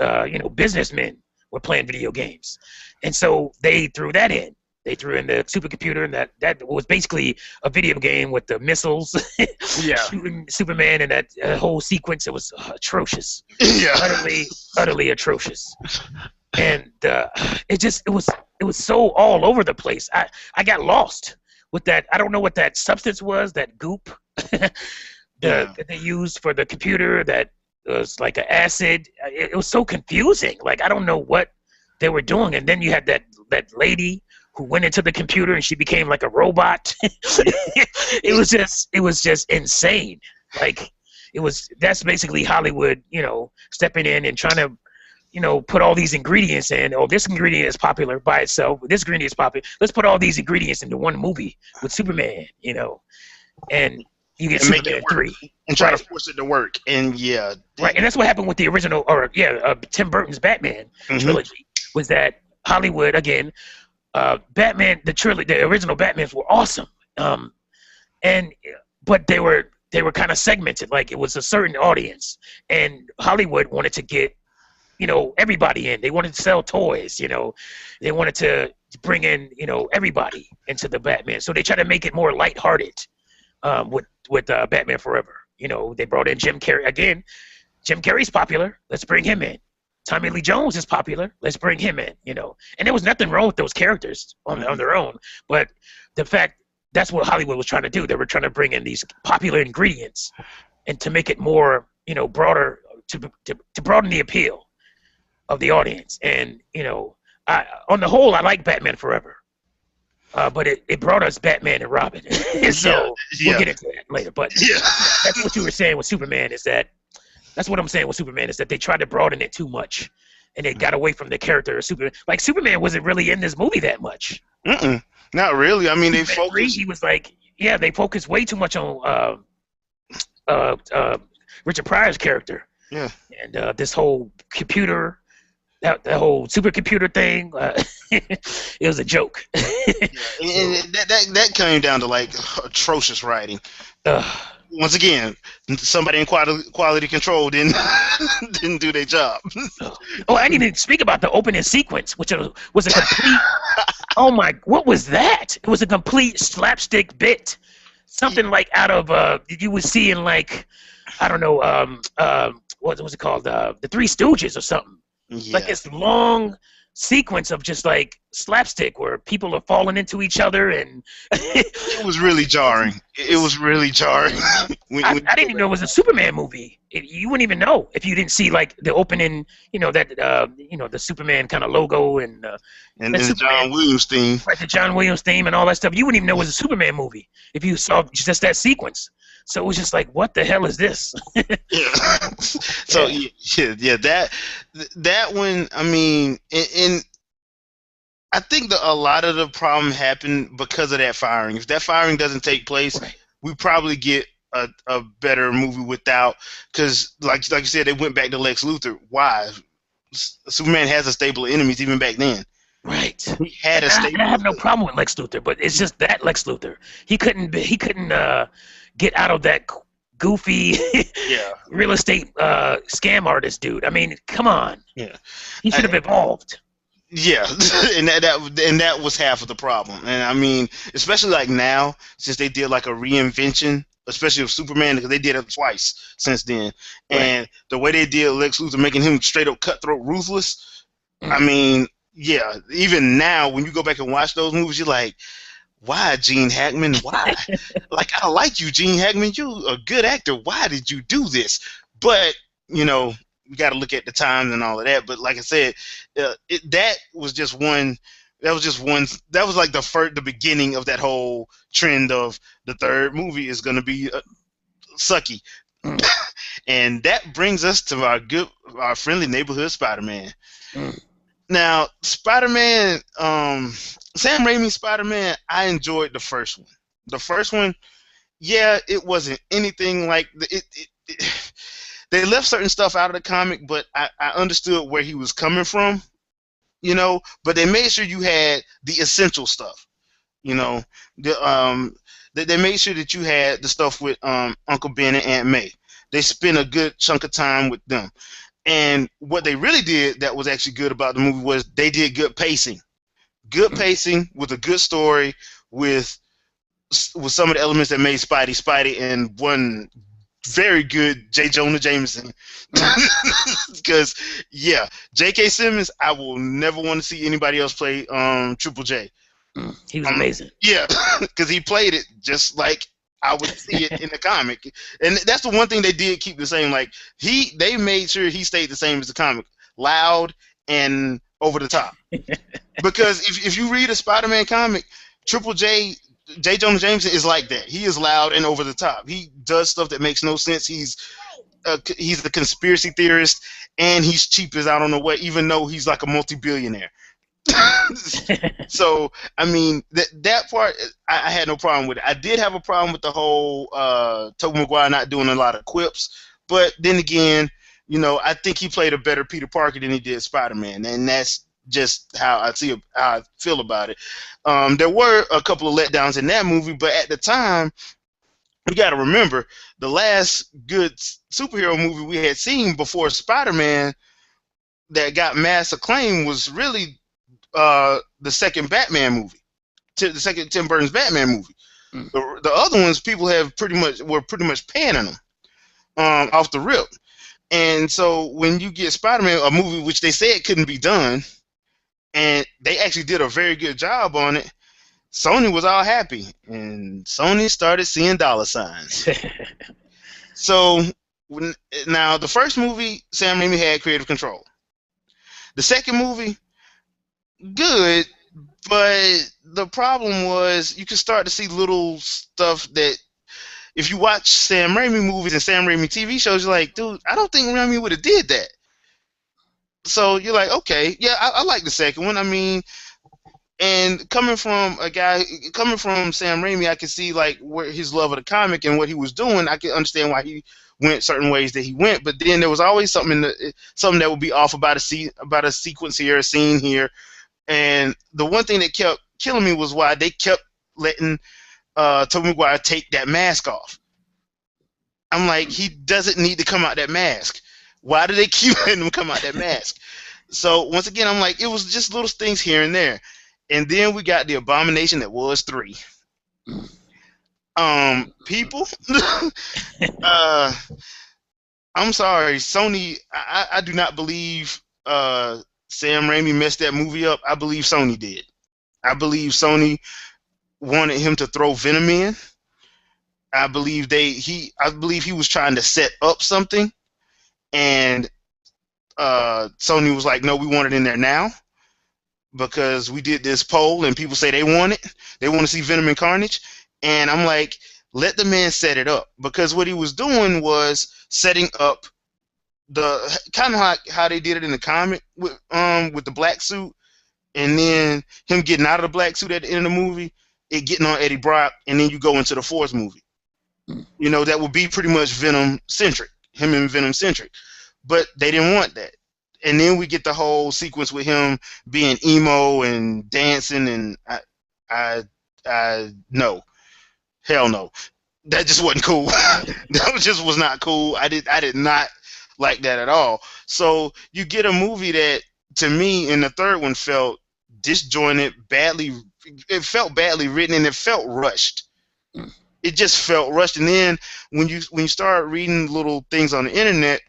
Businessmen were playing video games, and so they threw that in. They threw in the supercomputer, and that was basically a video game with the missiles shooting Superman, and that whole sequence. It was atrocious. Yeah. Utterly atrocious. And it was so all over the place. I got lost with that. I don't know what that substance was, that goop that they used for the computer that was like an acid. It was so confusing. Like, I don't know what they were doing. And then you had that lady who went into the computer and she became like a robot. It was just insane. Like that's basically Hollywood, stepping in and trying to, put all these ingredients in. Oh, this ingredient is popular by itself. This ingredient is popular. Let's put all these ingredients into one movie with Superman, and you get and make it Superman work 3. and try Right. to force it to work. And yeah, Right, and that's what happened with the original, Tim Burton's Batman mhm. trilogy. Was that Hollywood again? Batman, the original Batmans were awesome, and but they were kind of segmented. Like it was a certain audience, and Hollywood wanted to get everybody in. They wanted to sell toys. They wanted to bring in everybody into the Batman. So they tried to make it more lighthearted, with Batman Forever. They brought in Jim Carrey again. Jim Carrey's popular. Let's bring him in. Tommy Lee Jones is popular. Let's bring him in. And there was nothing wrong with those characters on their own. But the fact that's what Hollywood was trying to do. They were trying to bring in these popular ingredients and to make it more, broader, to broaden the appeal of the audience. And on the whole, I like Batman Forever. But it brought us Batman and Robin. So we'll get into that later. But Yeah. that's what you were saying with Superman that's what I'm saying with Superman is that they tried to broaden it too much, and they got away from the character of Superman. Like Superman wasn't really in this movie that much. Not really. I mean, they Superman 3, focused. he was like, they focused way too much on Richard Pryor's character. Yeah. And this whole computer, that whole supercomputer thing, it was a joke. And that came down to like atrocious writing. Once again, somebody in quality control didn't didn't do their job. Oh, I didn't even speak about the opening sequence, which was a complete. Oh my! What was that? It was a complete slapstick bit, something like out of you would see in like, I don't know, what was it called? The Three Stooges or something. Yeah. Like this long sequence of just like slapstick where people are falling into each other, and It was really jarring. It was really jarring. I didn't even know it was a Superman movie. You wouldn't even know if you didn't see like the opening, the Superman kind of logo and the John Williams theme. like the John Williams theme and all that stuff. You wouldn't even know it was a Superman movie if you saw just that sequence. So it was just like, what the hell is this? Yeah. So yeah, that one. I mean, and I think that a lot of the problem happened because of that firing. If that firing doesn't take place, Right. we probably get a better movie without. Because like you said, they went back to Lex Luthor. Why? Superman has a stable of enemies even back then. Right. He had a stable. I have no problem with Lex Luthor, but it's just that Lex Luthor. He couldn't get out of that goofy Yeah. real estate scam artist dude. I mean, come on. Yeah. He should have evolved. Yeah, and that was half of the problem. And I mean, especially like now, since they did like a reinvention, especially of Superman, because they did it twice since then. Right. And the way they did Lex Luthor, making him straight up cutthroat, ruthless. I mean, yeah, even now when you go back and watch those movies, you're like, why, Gene Hackman? Why? Like, I like you, Gene Hackman. You're a good actor. Why did you do this? But we got to look at the times and all of that. But like I said, that was just one. That was just one. That was like the beginning of that whole trend of the third movie is going to be sucky, and that brings us to our friendly neighborhood Spider-Man. Now, Spider-Man, Sam Raimi's Spider-Man, I enjoyed the first one. The first one, yeah, it wasn't anything like they left certain stuff out of the comic, but I understood where he was coming from, but they made sure you had the essential stuff, they made sure that you had the stuff with Uncle Ben and Aunt May. They spent a good chunk of time with them. And what they really did that was actually good about the movie was they did good pacing. Good pacing with a good story with some of the elements that made Spidey, and one very good J. Jonah Jameson. Because, yeah, J.K. Simmons, I will never want to see anybody else play Triple J. He was amazing. Yeah, because he played it just like I would see it in the comic. And that's the one thing they did keep the same. Like, they made sure he stayed the same as the comic. Loud and over the top. because if you read a Spider-Man comic, Triple J. Jonah Jameson is like that. He is loud and over the top. He does stuff that makes no sense. He's a conspiracy theorist, and he's cheap as I don't know what. Even though he's like a multi-billionaire. So I mean that part I had no problem with it. I did have a problem with the whole Tobey Maguire not doing a lot of quips, but then again, I think he played a better Peter Parker than he did Spider-Man, and that's just how I feel about it. There were a couple of letdowns in that movie, but at the time, you got to remember the last good superhero movie we had seen before Spider-Man that got mass acclaim was really the second Batman movie, the second Tim Burton's Batman movie. Mm. The other ones, people were pretty much panning them off the rip. And so when you get Spider-Man, a movie which they said couldn't be done, and they actually did a very good job on it, Sony was all happy, and Sony started seeing dollar signs. So now the first movie, Sam Raimi had creative control. The second movie, good, but the problem was you could start to see little stuff that if you watch Sam Raimi movies and Sam Raimi TV shows, you're like, dude, I don't think Raimi would have did that. So you're like, okay, yeah, I like the second one. I mean, and coming from Sam Raimi, I could see like where his love of the comic and what he was doing. I could understand why he went certain ways that he went, but then there was always something something that would be off about a sequence here, a scene here. And the one thing that kept killing me was why they kept letting Tobey Maguire take that mask off. I'm like, he doesn't need to come out that mask. Why do they keep letting him come out that mask? So once again, I'm like, it was just little things here and there. And then we got the abomination that was 3. People, I'm sorry, Sony. I do not believe Sam Raimi messed that movie up. I believe Sony did. I believe Sony wanted him to throw Venom in. I believe he was trying to set up something, and Sony was like, "No, we want it in there now because we did this poll and people say they want it. They want to see Venom and Carnage." And I'm like, "Let the man set it up," because what he was doing was setting up the kind of how they did it in the comic with the black suit, and then him getting out of the black suit at the end of the movie, it getting on Eddie Brock, and then you go into the fourth movie. That would be pretty much Venom centric, him and Venom centric, but they didn't want that. And then we get the whole sequence with him being emo and dancing, and I no, hell no, that just wasn't cool. That just was not cool. I did not like that at all. So you get a movie that, to me, in the third one, felt disjointed, badly. It felt badly written, and it felt rushed. It just felt rushed. And then when you start reading little things on the internet,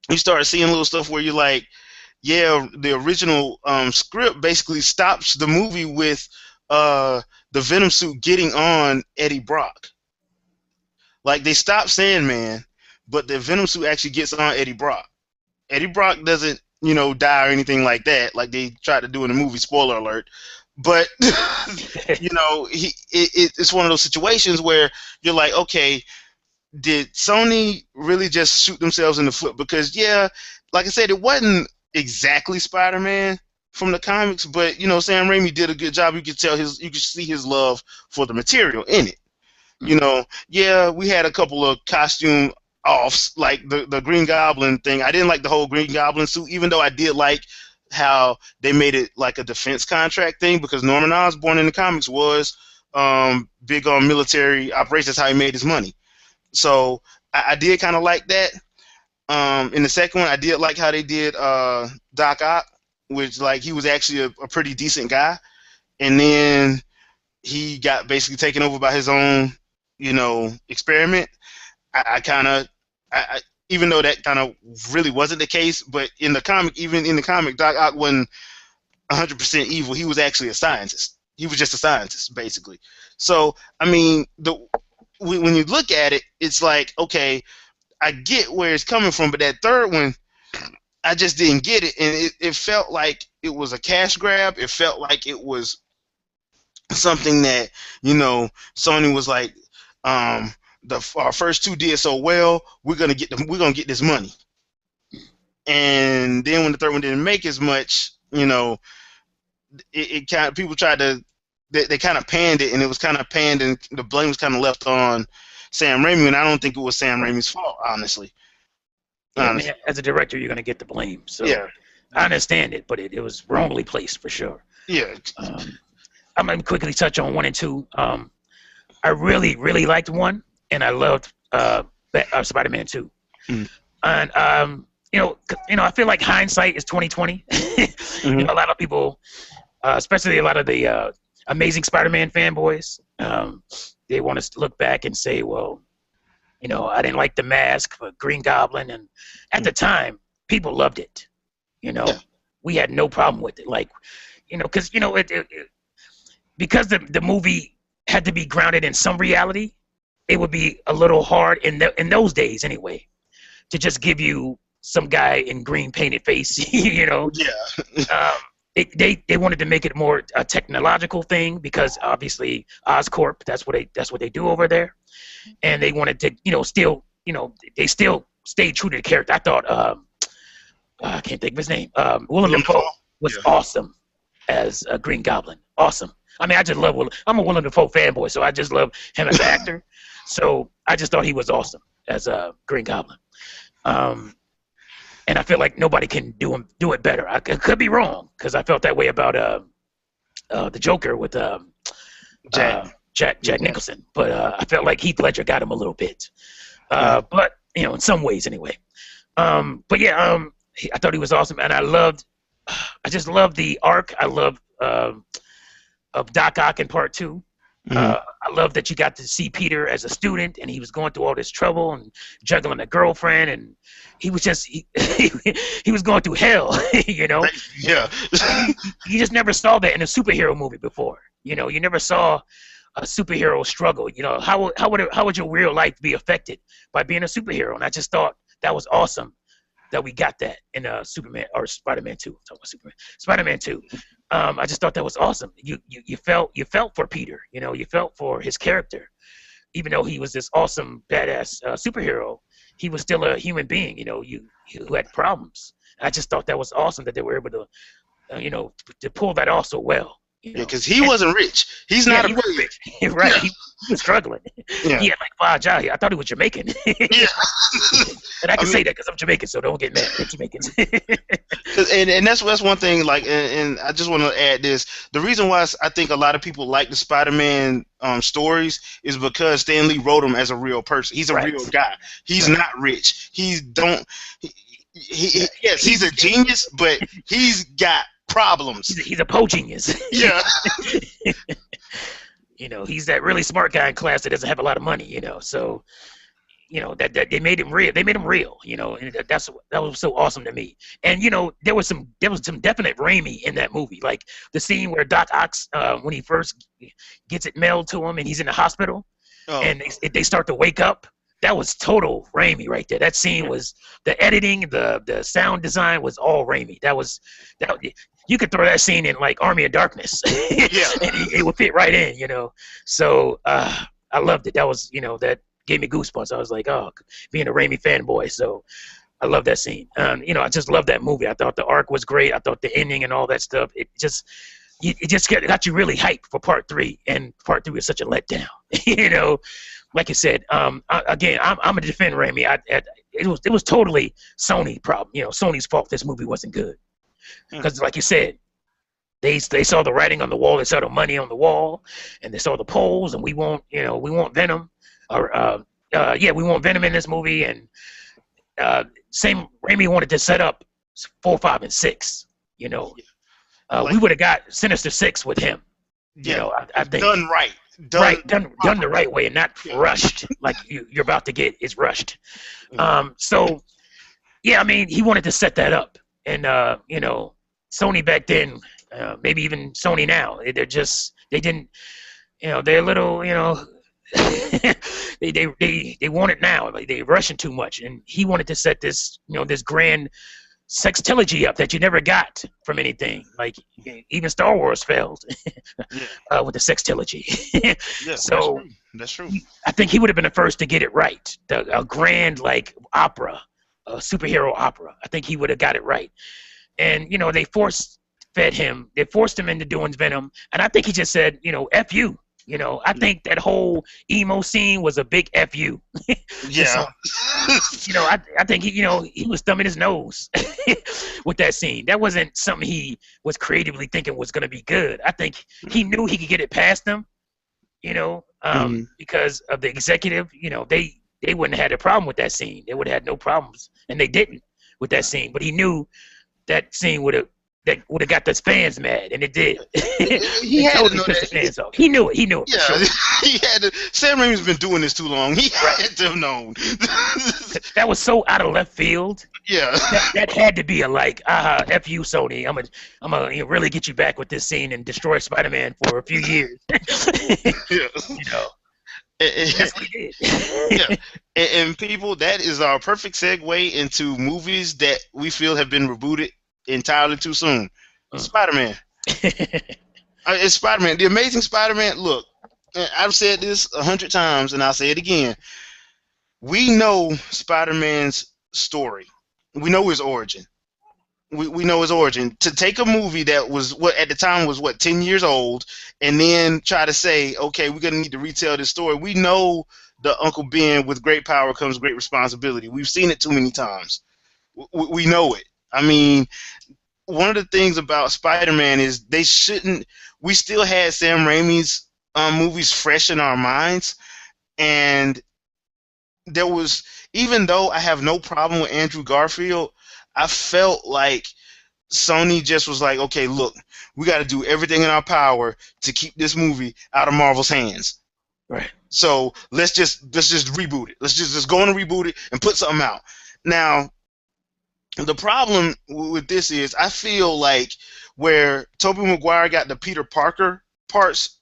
you start seeing little stuff where you're like, yeah, the original script basically stops the movie with the Venom suit getting on Eddie Brock. Like, they stop Sandman, but the Venom suit actually gets on Eddie Brock. Eddie Brock doesn't, die or anything like that, like they tried to do in the movie. Spoiler alert. But it's one of those situations where you're like, okay, did Sony really just shoot themselves in the foot? Because yeah, like I said, it wasn't exactly Spider-Man from the comics, but Sam Raimi did a good job. You could see his love for the material in it. Yeah, we had a couple of costume offs, like the Green Goblin thing. I didn't like the whole Green Goblin suit, even though I did like how they made it like a defense contract thing, because Norman Osborn in the comics was big on military operations. That's how he made his money. So I did kind of like that. In the second one, I did like how they did Doc Ock, which, like, he was actually a pretty decent guy, and then he got basically taken over by his own, experiment. I kind of, even though that kind of really wasn't the case, but even in the comic, Doc Ock wasn't 100% evil. He was actually a scientist. He was just a scientist, basically. So, I mean, when you look at it, it's like, okay, I get where it's coming from, but that third one, I just didn't get it, and it felt like it was a cash grab. It felt like it was something that, you know, Sony was like, our first two did so well, we're gonna get this money. And then when the third one didn't make as much, you know, it kind of, people tried to, they kind of panned it, and it was kind of panned, and the blame was kind of left on Sam Raimi, and I don't think it was Sam Raimi's fault, honestly. Yeah, I mean, as a director, you're gonna get the blame. So Yeah, I understand it, but it was wrongly placed for sure. yeah, I'm gonna quickly touch on 1 and 2. I really, really liked 1, and I loved Spider-Man 2. Mm. And I feel like hindsight is 2020. Mm-hmm. A lot of people, especially a lot of the Amazing Spider-Man fanboys, they want to look back and say, well, I didn't like the mask for Green Goblin, and at the time, people loved it. Yeah. We had no problem with it, like, because because the movie had to be grounded in some reality. It would be a little hard in those days anyway, to just give you some guy in green painted face, Yeah. They wanted to make it more a technological thing, because obviously Oscorp, that's what they do over there, and they wanted to they still stayed true to the character. I thought I can't think of his name. Willem Dafoe was awesome as a Green Goblin. Awesome. I mean, I just love I'm a Willem Dafoe fanboy, so I just love him as an actor. So I just thought he was awesome as a Green Goblin. And I feel like nobody can do it better. I could be wrong, because I felt that way about the Joker with Jack Nicholson, but I felt like Heath Ledger got him a little bit. But in some ways anyway. But yeah, I thought he was awesome, and I just loved the arc. I loved of Doc Ock in part 2. I love that you got to see Peter as a student, and he was going through all this trouble and juggling a girlfriend, and he was just he was going through hell. Yeah. You just never saw that in a superhero movie before. You never saw a superhero struggle. How would your real life be affected by being a superhero? And I just thought that was awesome that we got that in Superman or Spider-Man 2. I'm talking about Superman. Spider-Man 2. I just thought that was awesome. You felt for Peter. You felt for his character, even though he was this awesome badass superhero. He was still a human being. Who had problems. I just thought that was awesome that they were able to, to pull that off so well. Yeah, because he wasn't rich. He's not a rich. Right. Yeah. He was struggling. Yeah. He had like 5 jobs. I thought he was Jamaican. Yeah. And I can say that because I'm Jamaican, so don't get mad at Jamaicans. and that's one thing. Like, and I just want to add this: the reason why I think a lot of people like the Spider-Man stories is because Stan Lee wrote him as a real person. He's a real guy. He's not rich. Yes, he's a genius, but he's got problems. He's a genius. Yeah. He's that really smart guy in class that doesn't have a lot of money. So that they made him real. They made him real. And that was so awesome to me. And there was some definite Raimi in that movie, like the scene where Doc Ock, when he first gets it mailed to him and he's in the hospital, and they start to wake up. That was total Raimi right there. That scene was, the editing, the sound design was all Raimi. That you could throw that scene in like Army of Darkness. Yeah. And it would fit right in, So I loved it. That was, that gave me goosebumps. I was like, oh, being a Raimi fanboy. So I love that scene. I just love that movie. I thought the arc was great. I thought the ending and all that stuff, it just got you really hyped for part 3. And part 3 was such a letdown. Like I said, I'm a defend Raimi. It was totally Sony problem. Sony's fault this movie wasn't good. Because like you said, they saw the writing on the wall, they saw the money on the wall, and they saw the polls, and we want Venom, or we want Venom in this movie, and same Raimi wanted to set up 4, 5, and 6. We would have got Sinister 6 with him. I think done right. Done the right way, and not rushed like you're about to get is rushed. So yeah, I mean, he wanted to set that up. And Sony back then, maybe even Sony now, they didn't, they're a little, they want it now. Like, they're rushing too much. And he wanted to set this, this grand sextilogy up that you never got from anything. Like even Star Wars failed Yeah, with the sextilogy. yeah, that's So true. That's true. I think he would have been the first to get it right. A grand like opera, a superhero opera. I think he would have got it right. And they forced him into doing Venom, and I think he just said, "F you." I Yeah. think that whole emo scene was a big F you to Yeah. Sony. I think he was thumbing his nose with that scene. That wasn't something he was creatively thinking was going to be good. I think he knew he could get it past them, Mhm. because of the executive. They wouldn't have had a problem with that scene. They would have had no problems, and they didn't with that scene. But he knew that scene would have got the fans mad, and it did. He It had to totally know pissed the that. fans off. He knew it. He knew it for Yeah, sure. he had to. Sam Raimi's been doing this too long. He Right. had to have known. That was so out of left field. Yeah. That had to be a like, f you, Sony. I'm gonna really get you back with this scene and destroy Spider-Man for a few years. Yeah. you know, And, that's what he yeah. did. And people, that is our perfect segue into movies that we feel have been rebooted entirely too soon. Spider-Man. It's Spider-Man. The Amazing Spider-Man. Look, I've said this 100 times, and I'll say it again. We know Spider-Man's story. We know his origin. We know his origin. To take a movie that was what at the time was what 10 years old, and then try to say, okay, we're gonna need to retell this story. We know the Uncle Ben, with great power comes great responsibility. We've seen it too many times. We know it. I mean, one of the things about Spider-Man is they shouldn't. We still had Sam Raimi's movies fresh in our minds, and there was, even though I have no problem with Andrew Garfield, I felt like Sony just was like, okay, look, we got to do everything in our power to keep this movie out of Marvel's hands. Right. So let's just reboot it. Let's just go and reboot it and put something out. Now, the problem with this is I feel like where Tobey Maguire got the Peter Parker parts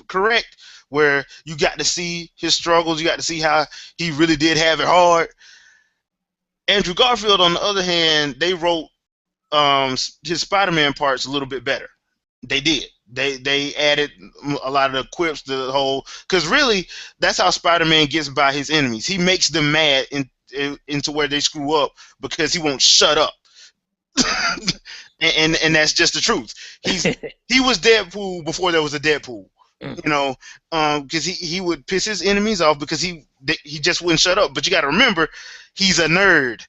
correct, where you got to see his struggles, you got to see how he really did have it hard. Andrew Garfield, on the other hand, they wrote his Spider-Man parts a little bit better. They did. They added a lot of the quips, the whole, because really that's how Spider-Man gets by his enemies. He makes them mad into where they screw up because he won't shut up. and that's just the truth. He was Deadpool before there was a Deadpool. Because he would piss his enemies off because he just wouldn't shut up. But you got to remember, he's a nerd.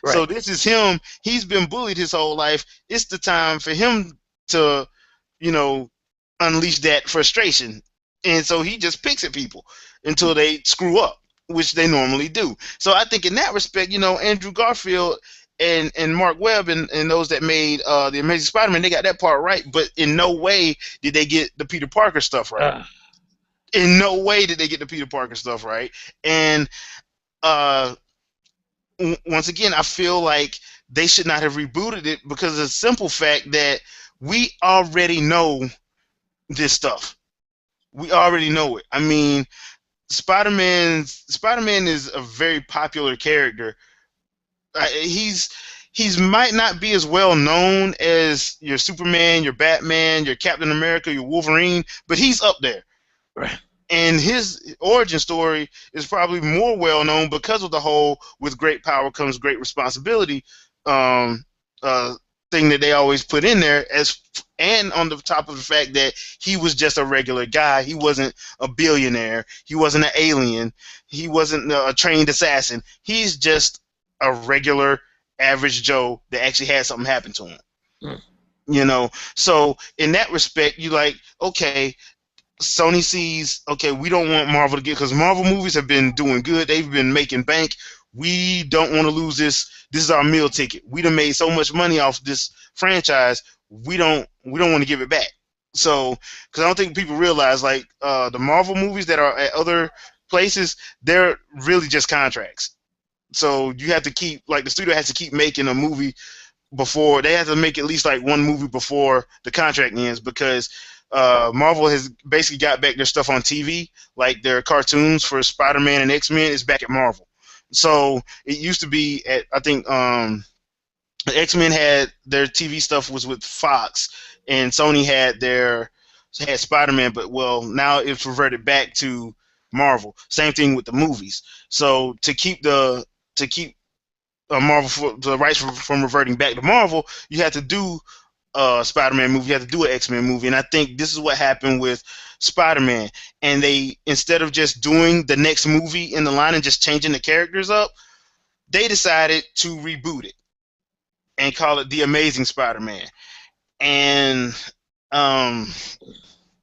Right. So this is him. He's been bullied his whole life. It's the time for him to, unleash that frustration. And so he just picks at people until they screw up, which they normally do. So I think in that respect, Andrew Garfield and Mark Webb and those that made the Amazing Spider-Man, they got that part right. But in no way did they get the Peter Parker stuff right. In no way did they get the Peter Parker stuff right. And once again, I feel like they should not have rebooted it because of the simple fact that we already know this stuff. We already know it. I mean, Spider-Man is a very popular character. He's might not be as well known as your Superman, your Batman, your Captain America, your Wolverine, but he's up there. Right. And his origin story is probably more well known because of the whole "with great power comes great responsibility" thing that they always put in there, and on the top of the fact that he was just a regular guy. He wasn't a billionaire. He wasn't an alien. He wasn't a trained assassin. He's just a regular average Joe that actually had something happen to him. So in that respect, you like, okay, Sony sees, okay, we don't want Marvel to get, because Marvel movies have been doing good. They've been making bank. We don't want to lose this. This is our meal ticket. We done made so much money off this franchise. We don't want to give it back. So, because I don't think people realize, like, the Marvel movies that are at other places, they're really just contracts. So you have to keep, like, the studio has to keep making a movie before, they have to make at least like one movie before the contract ends, because Marvel has basically got back their stuff on TV, like their cartoons for Spider-Man and X-Men is back at Marvel. So it used to be at, I think X-Men had their TV stuff was with Fox, and Sony had Spider-Man, but well, now it's reverted back to Marvel. Same thing with the movies. So to keep Marvel the rights from reverting back to Marvel, you had to do a Spider-Man movie, you had to do an X-Men movie, and I think this is what happened with Spider-Man. And they, instead of just doing the next movie in the line and just changing the characters up, they decided to reboot it and call it The Amazing Spider-Man. And um,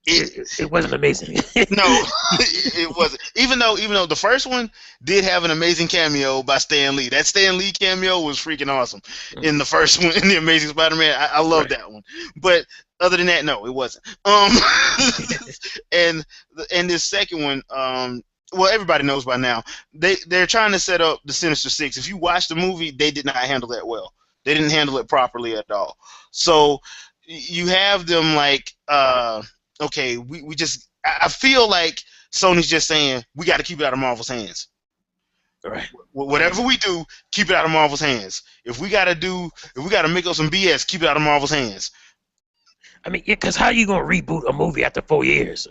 It wasn't amazing. no, it wasn't. Even though the first one did have an amazing cameo by Stan Lee. That Stan Lee cameo was freaking awesome in the first one, in The Amazing Spider-Man. I love Right. that one. But other than that, no, it wasn't. And this second one, well, everybody knows by now. They're trying to set up the Sinister Six. If you watch the movie, they did not handle that well. They didn't handle it properly at all. So you have them like, okay, we just. I feel like Sony's just saying we got to keep it out of Marvel's hands. Right. Whatever we do, keep it out of Marvel's hands. If we gotta make up some BS, keep it out of Marvel's hands. I mean, because how are you gonna reboot a movie after 4 years?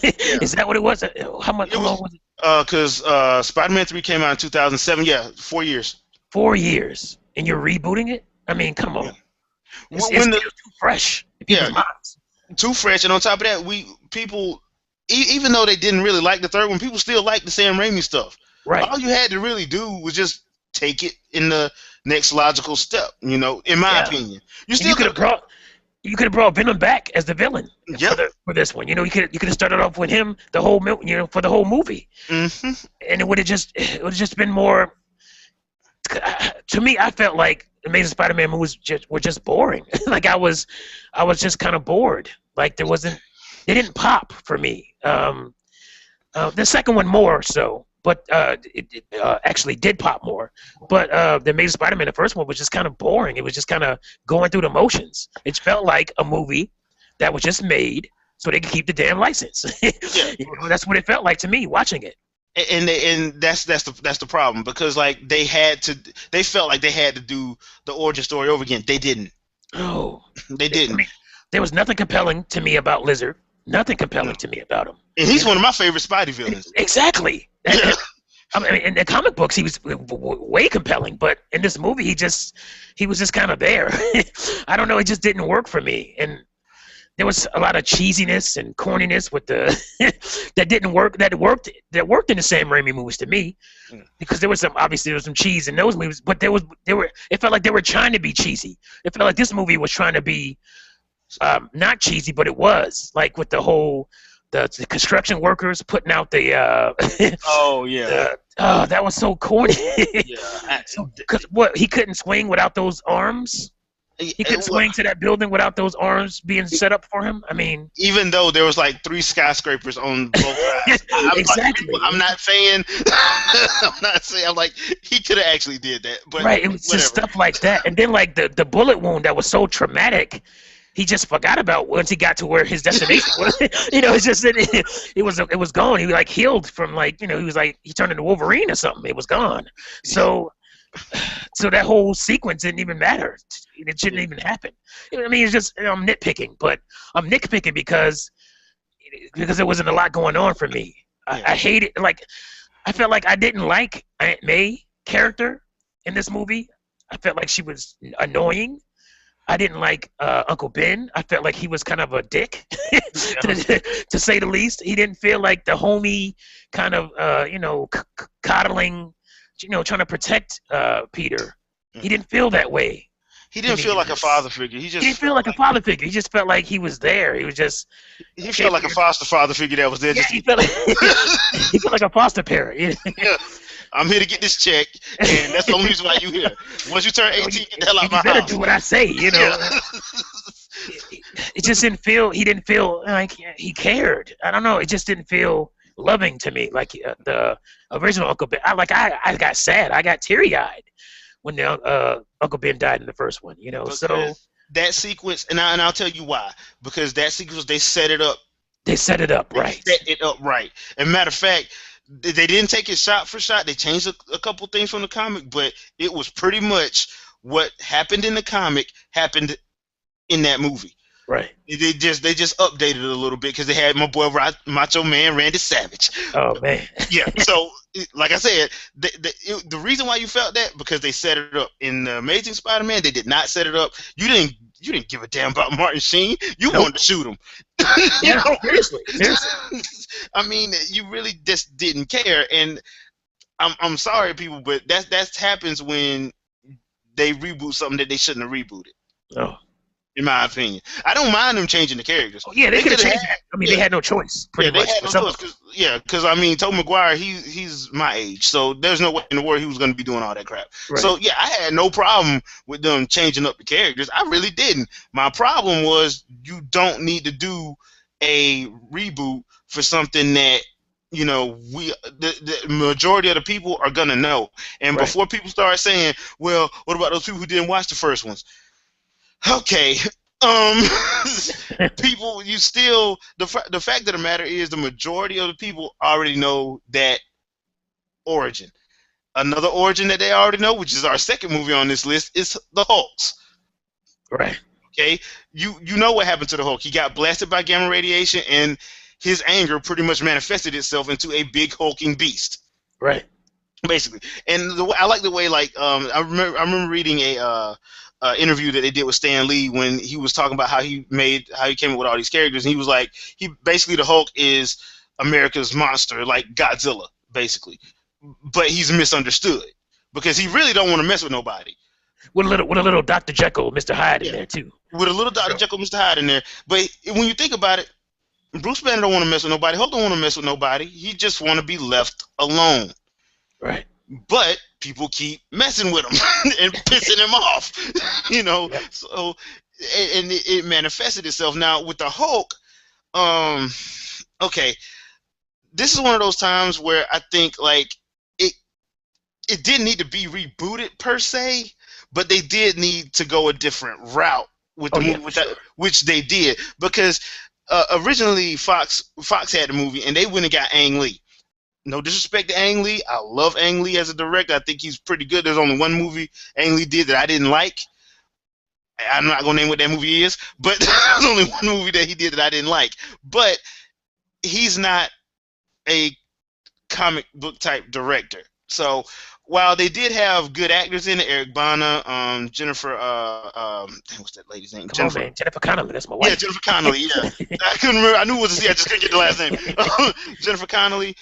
Yeah. Is that what it was? How much? It How long was was it? because Spider-Man 3 came out in 2007. Yeah, 4 years. 4 years, and you're rebooting it? I mean, come Yeah. on. It's When still the too fresh in yeah people's minds. too fresh, and on top of that, people even though they didn't really like the third one, people still like the Sam Raimi stuff. Right. All you had to really do was just take it in the next logical step. In my Yeah. opinion, you And still could have. you could have brought Venom back as the villain Yep. for this one. You could have started off with him the whole for the whole movie, Hmm. and it would have just been more. To me, I felt like Amazing Spider-Man movies were just boring. Like I was just kind of bored. Like they didn't pop for me. The second one more so, but it actually did pop more. But the Amazing Spider-Man, the first one was just kind of boring. It was just kind of going through the motions. It felt like a movie that was just made so they could keep the damn license. Yeah. That's what it felt like to me watching it. And that's the problem, because like they felt like they had to do the origin story over again. They didn't. Oh, They I didn't. mean, there was nothing compelling to me about Lizard. Nothing No. compelling to me about him. And he's one of my favorite Spidey villains. Exactly. Yeah. I mean, in the comic books, he was way compelling, but in this movie, he was just kind of there. I don't know. It just didn't work for me, and there was a lot of cheesiness and corniness with the that didn't work. That worked in the Sam Raimi movies to me, because there was some cheese in those movies, but it felt like they were trying to be cheesy. It felt like this movie was trying to be not cheesy, but it was like with the construction workers putting out Oh yeah. that was so corny. Yeah. Because what, he couldn't swing without those arms. He couldn't swing to that building without those arms being set up for him. I mean, Even though there was like 3 skyscrapers on both sides. exactly. I'm not saying. I'm not saying. I'm like, he could have actually did that, but Right. It was just whatever. stuff like that, and then like the bullet wound that was so traumatic. He just forgot about once he got to where his destination was. It's just it was gone. He like healed from like he was like he turned into Wolverine or something. It was gone. So that whole sequence didn't even matter. It shouldn't even happen. I mean, it's just I'm nitpicking, but I'm nitpicking because there wasn't a lot going on for me. I hate it. Like I felt like I didn't like Aunt May character in this movie. I felt like she was annoying. I didn't like Uncle Ben. I felt like he was kind of a dick, to say the least. He didn't feel like the homie kind of, coddling, trying to protect Peter. He didn't feel that way. He didn't feel like a father figure. He didn't feel like a father figure. He just felt like he was there. He was just. He felt like a foster father figure that was there. Yeah, Just he felt like he felt like a foster parent. yeah, I'm here to get this check, and that's the only reason why you here. Once you turn 18, get the hell out of my You better house. do what I say. Yeah. It just didn't feel. He didn't feel like he cared. I don't know. It just didn't feel loving to me, like the original Uncle Ben. I got sad. I got teary eyed when the Uncle Ben died in the first one. So Because that sequence, and I'll tell you why. Because that sequence, they set it up. they set it up They right. set it up right. And matter of fact, They didn't take it shot for shot. They changed a couple things from the comic, but it was pretty much what happened in the comic happened in that movie. Right. They just updated it a little bit because they had my boy Macho Man Randy Savage. Oh man. Yeah, so like I said, the reason why you felt that because they set it up in the Amazing Spider-Man. They did not set it up. You didn't give a damn about Martin Sheen. You Nope. wanted to shoot him. you Yeah. know, Seriously. Seriously. I mean, you really just didn't care. And I'm sorry, people, but that happens when they reboot something that they shouldn't have rebooted. Oh. In my opinion, I don't mind them changing the characters. Oh yeah, they They could have could have changed it. had, I mean, yeah, they had no choice, yeah, pretty they much, had for no some choice. of them. Because I mean, Tobey Maguire, he's my age, so there's no way in the world he was going to be doing all that crap. Right. So yeah, I had no problem with them changing up the characters. I really didn't. My problem was you don't need to do a reboot for something that the majority of the people are gonna know. And Right. before people start saying, "Well, what about those people who didn't watch the first ones?" Okay, um, people, the fact of the matter is the majority of the people already know that origin. Another origin that they already know, which is our second movie on this list, is the Hulks. Right. Okay, you know what happened to the Hulk? He got blasted by gamma radiation, and his anger pretty much manifested itself into a big hulking beast, Right. basically. And I like the way, like, I remember reading a interview that they did with Stan Lee when he was talking about how he came up with all these characters, and he was like, he basically, the Hulk is America's monster, like Godzilla, basically, but he's misunderstood because he really don't want to mess with nobody. With a little Dr. Jekyll, Mr. Hyde in Yeah, there too. with a little Dr. So, Jekyll, Mr. Hyde in there, but when you think about it, Bruce Banner don't want to mess with nobody. Hulk don't want to mess with nobody. He just want to be left alone. right. But people keep messing with him and pissing him off, Yep. So, and it manifested itself. Now with the Hulk, um, okay, this is one of those times where I think like it it didn't need to be rebooted per se, but they did need to go a different route with Oh the yeah, movie, for sure. which they did because originally Fox had the movie and they went and got Ang Lee. No disrespect to Ang Lee. I love Ang Lee as a director. I think he's pretty good. There's only one movie Ang Lee did that I didn't like. I'm not gonna name what that movie is, but there's only one movie that he did that I didn't like. But he's not a comic book type director. So while they did have good actors in it, Eric Bana, Jennifer, what's that lady's name? Come on, Jennifer. man. Jennifer Connelly, that's my Yeah, wife. Jennifer Connelly. Yeah, I couldn't remember. I knew it was. Yeah, I just couldn't get the last name. Jennifer Connelly.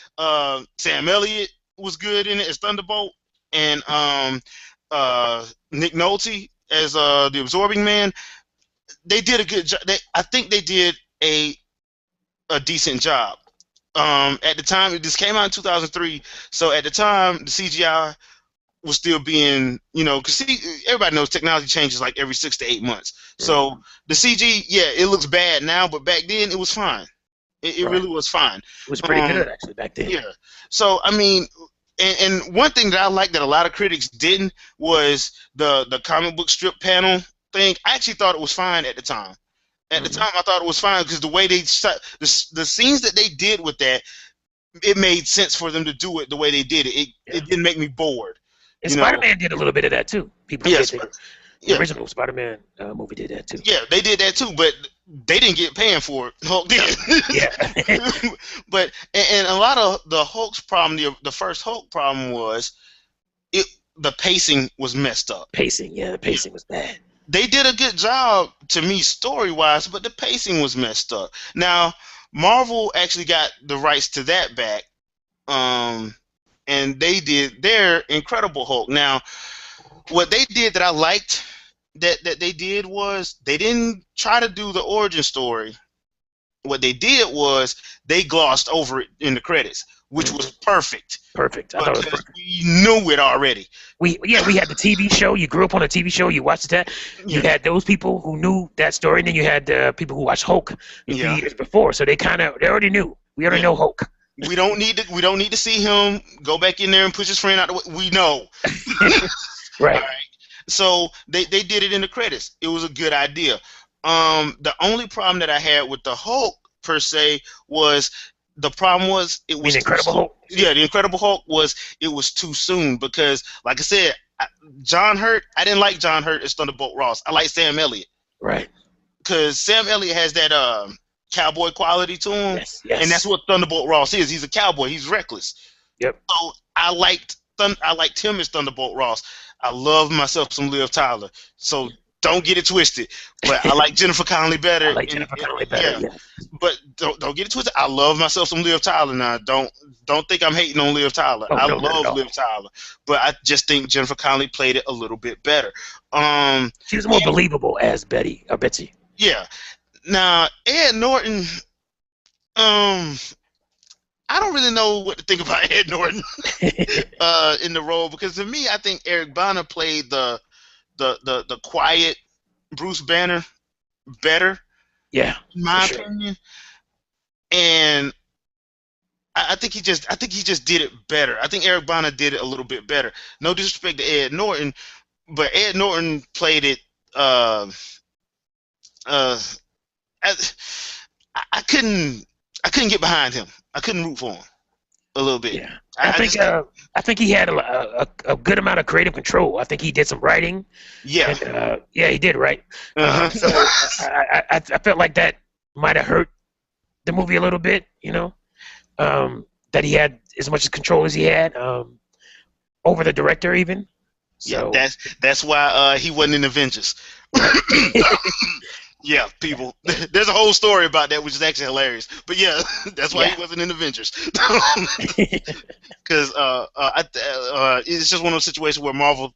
Sam Elliott was good in it as Thunderbolt, and Nick Nolte as the Absorbing Man. They did a good job. I think they did a decent job. At the time, this came out in 2003, so at the time, the CGI was still being, because everybody knows technology changes like every 6 to 8 months. So Mhm. the CG, yeah, it looks bad now, but back then it was fine. It Right. really was fine. It was pretty Um, good actually back then. yeah. So I mean, and one thing that I like that a lot of critics didn't was the comic book strip panel thing. I actually thought it was fine at the time. At the Hmm. time, I thought it was fine because the way they shot the scenes that they did with that, it made sense for them to do it the way they did it. It, Yeah. it didn't make me bored. And You know. Spider-Man did a little bit of that too. People forget Yes. the Yeah. original Spider-Man movie did that too. Yeah. They did that too, but they didn't get paying for it. Hulk did. Yeah. But and a lot of the Hulk's problem, the first Hulk problem was it. The pacing was messed up. Pacing, yeah, the pacing was bad. They did a good job to me story wise, but the pacing was messed up. Now Marvel actually got the rights to that back, um, and they did their Incredible Hulk. Now, what they did that I liked that they did was they didn't try to do the origin story. What they did was they glossed over it in the credits, which was Hmm. perfect Perfect. I thought it was because perfect. we knew it already. We had the TV show. You grew up on a TV show. You watched that. You Yeah, had those people who knew that story, and then you had people who watched Hulk a few yeah, years before. So they already knew. We already yeah. know Hulk. We don't need to see him go back in there and push his friend out the way. We know. All Right. right. So they did it in the credits. It was a good idea. The only problem that I had with the Hulk per se was the problem was it I mean, was too Incredible soon. Hulk. Yeah, the Incredible Hulk was too soon because, like I said, John Hurt. I didn't like John Hurt as Thunderbolt Ross. I like Sam Elliott Right. because Sam Elliott has that cowboy quality to him, Yes. and that's Yes. what Thunderbolt Ross is. He's a cowboy. He's reckless. Yep. So I liked him as Thunderbolt Ross. I love myself some Liv Tyler. So don't get it twisted. But I like Jennifer Connelly better. I like Jennifer Connelly better. Yeah, Yes. but don't get it twisted. I love myself some Liv Tyler now. Don't think I'm hating on Liv Tyler. Oh I no, not at love all. Liv Tyler, but I just think Jennifer Connelly played it a little bit better. Um, She was more believable as Betty or Betsy. yeah. Now Ed Norton. Um, I don't really know what to think about Ed Norton in the role because to me, I think Eric Bana played the quiet Bruce Banner better, Yeah, in for my sure. opinion. And I think he just did it better. I think Eric Bana did it a little bit better. No disrespect to Ed Norton, but Ed Norton played it. Uh, uh, I, I couldn't get behind him. I couldn't root for him a little bit. Yeah, I I think just think, I think he had a good amount of creative control. I think he did some writing, yeah. and yeah, he did right. Uh-huh. So I felt like that might have hurt the movie a little bit. That he had as much control as he had over the director even. Yeah, So that's why he wasn't in Avengers. Yeah, people. There's a whole story about that, which is actually hilarious. But yeah, that's why yeah, he wasn't in Avengers. Because it's just one of those situations where Marvel,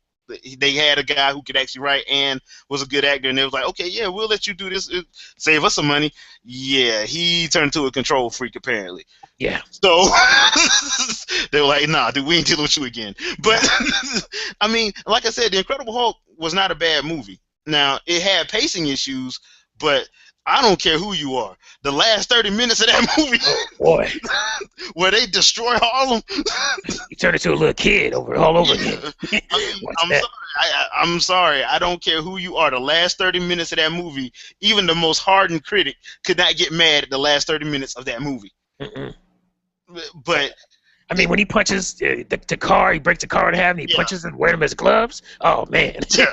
they had a guy who could actually write and was a good actor, and they was like, okay, yeah, we'll let you do this, save us some money. Yeah, he turned into a control freak apparently. yeah, So they were like, nah, dude, we ain't dealing with you again. But I mean, like I said, The Incredible Hulk was not a bad movie. Now, it had pacing issues, but I don't care who you are. The last 30 minutes of that movie oh boy, where they destroy Harlem, he turned into a little kid all over again. yeah. I mean, Watch I'm that. sorry. I'm sorry. I don't care who you are. The last 30 minutes of that movie, even the most hardened critic could not get mad at the last 30 minutes of that movie. Mm-mm. But I mean, when he punches the car, he breaks the car in half, and he yeah, punches and wears them as gloves. Oh man, yeah.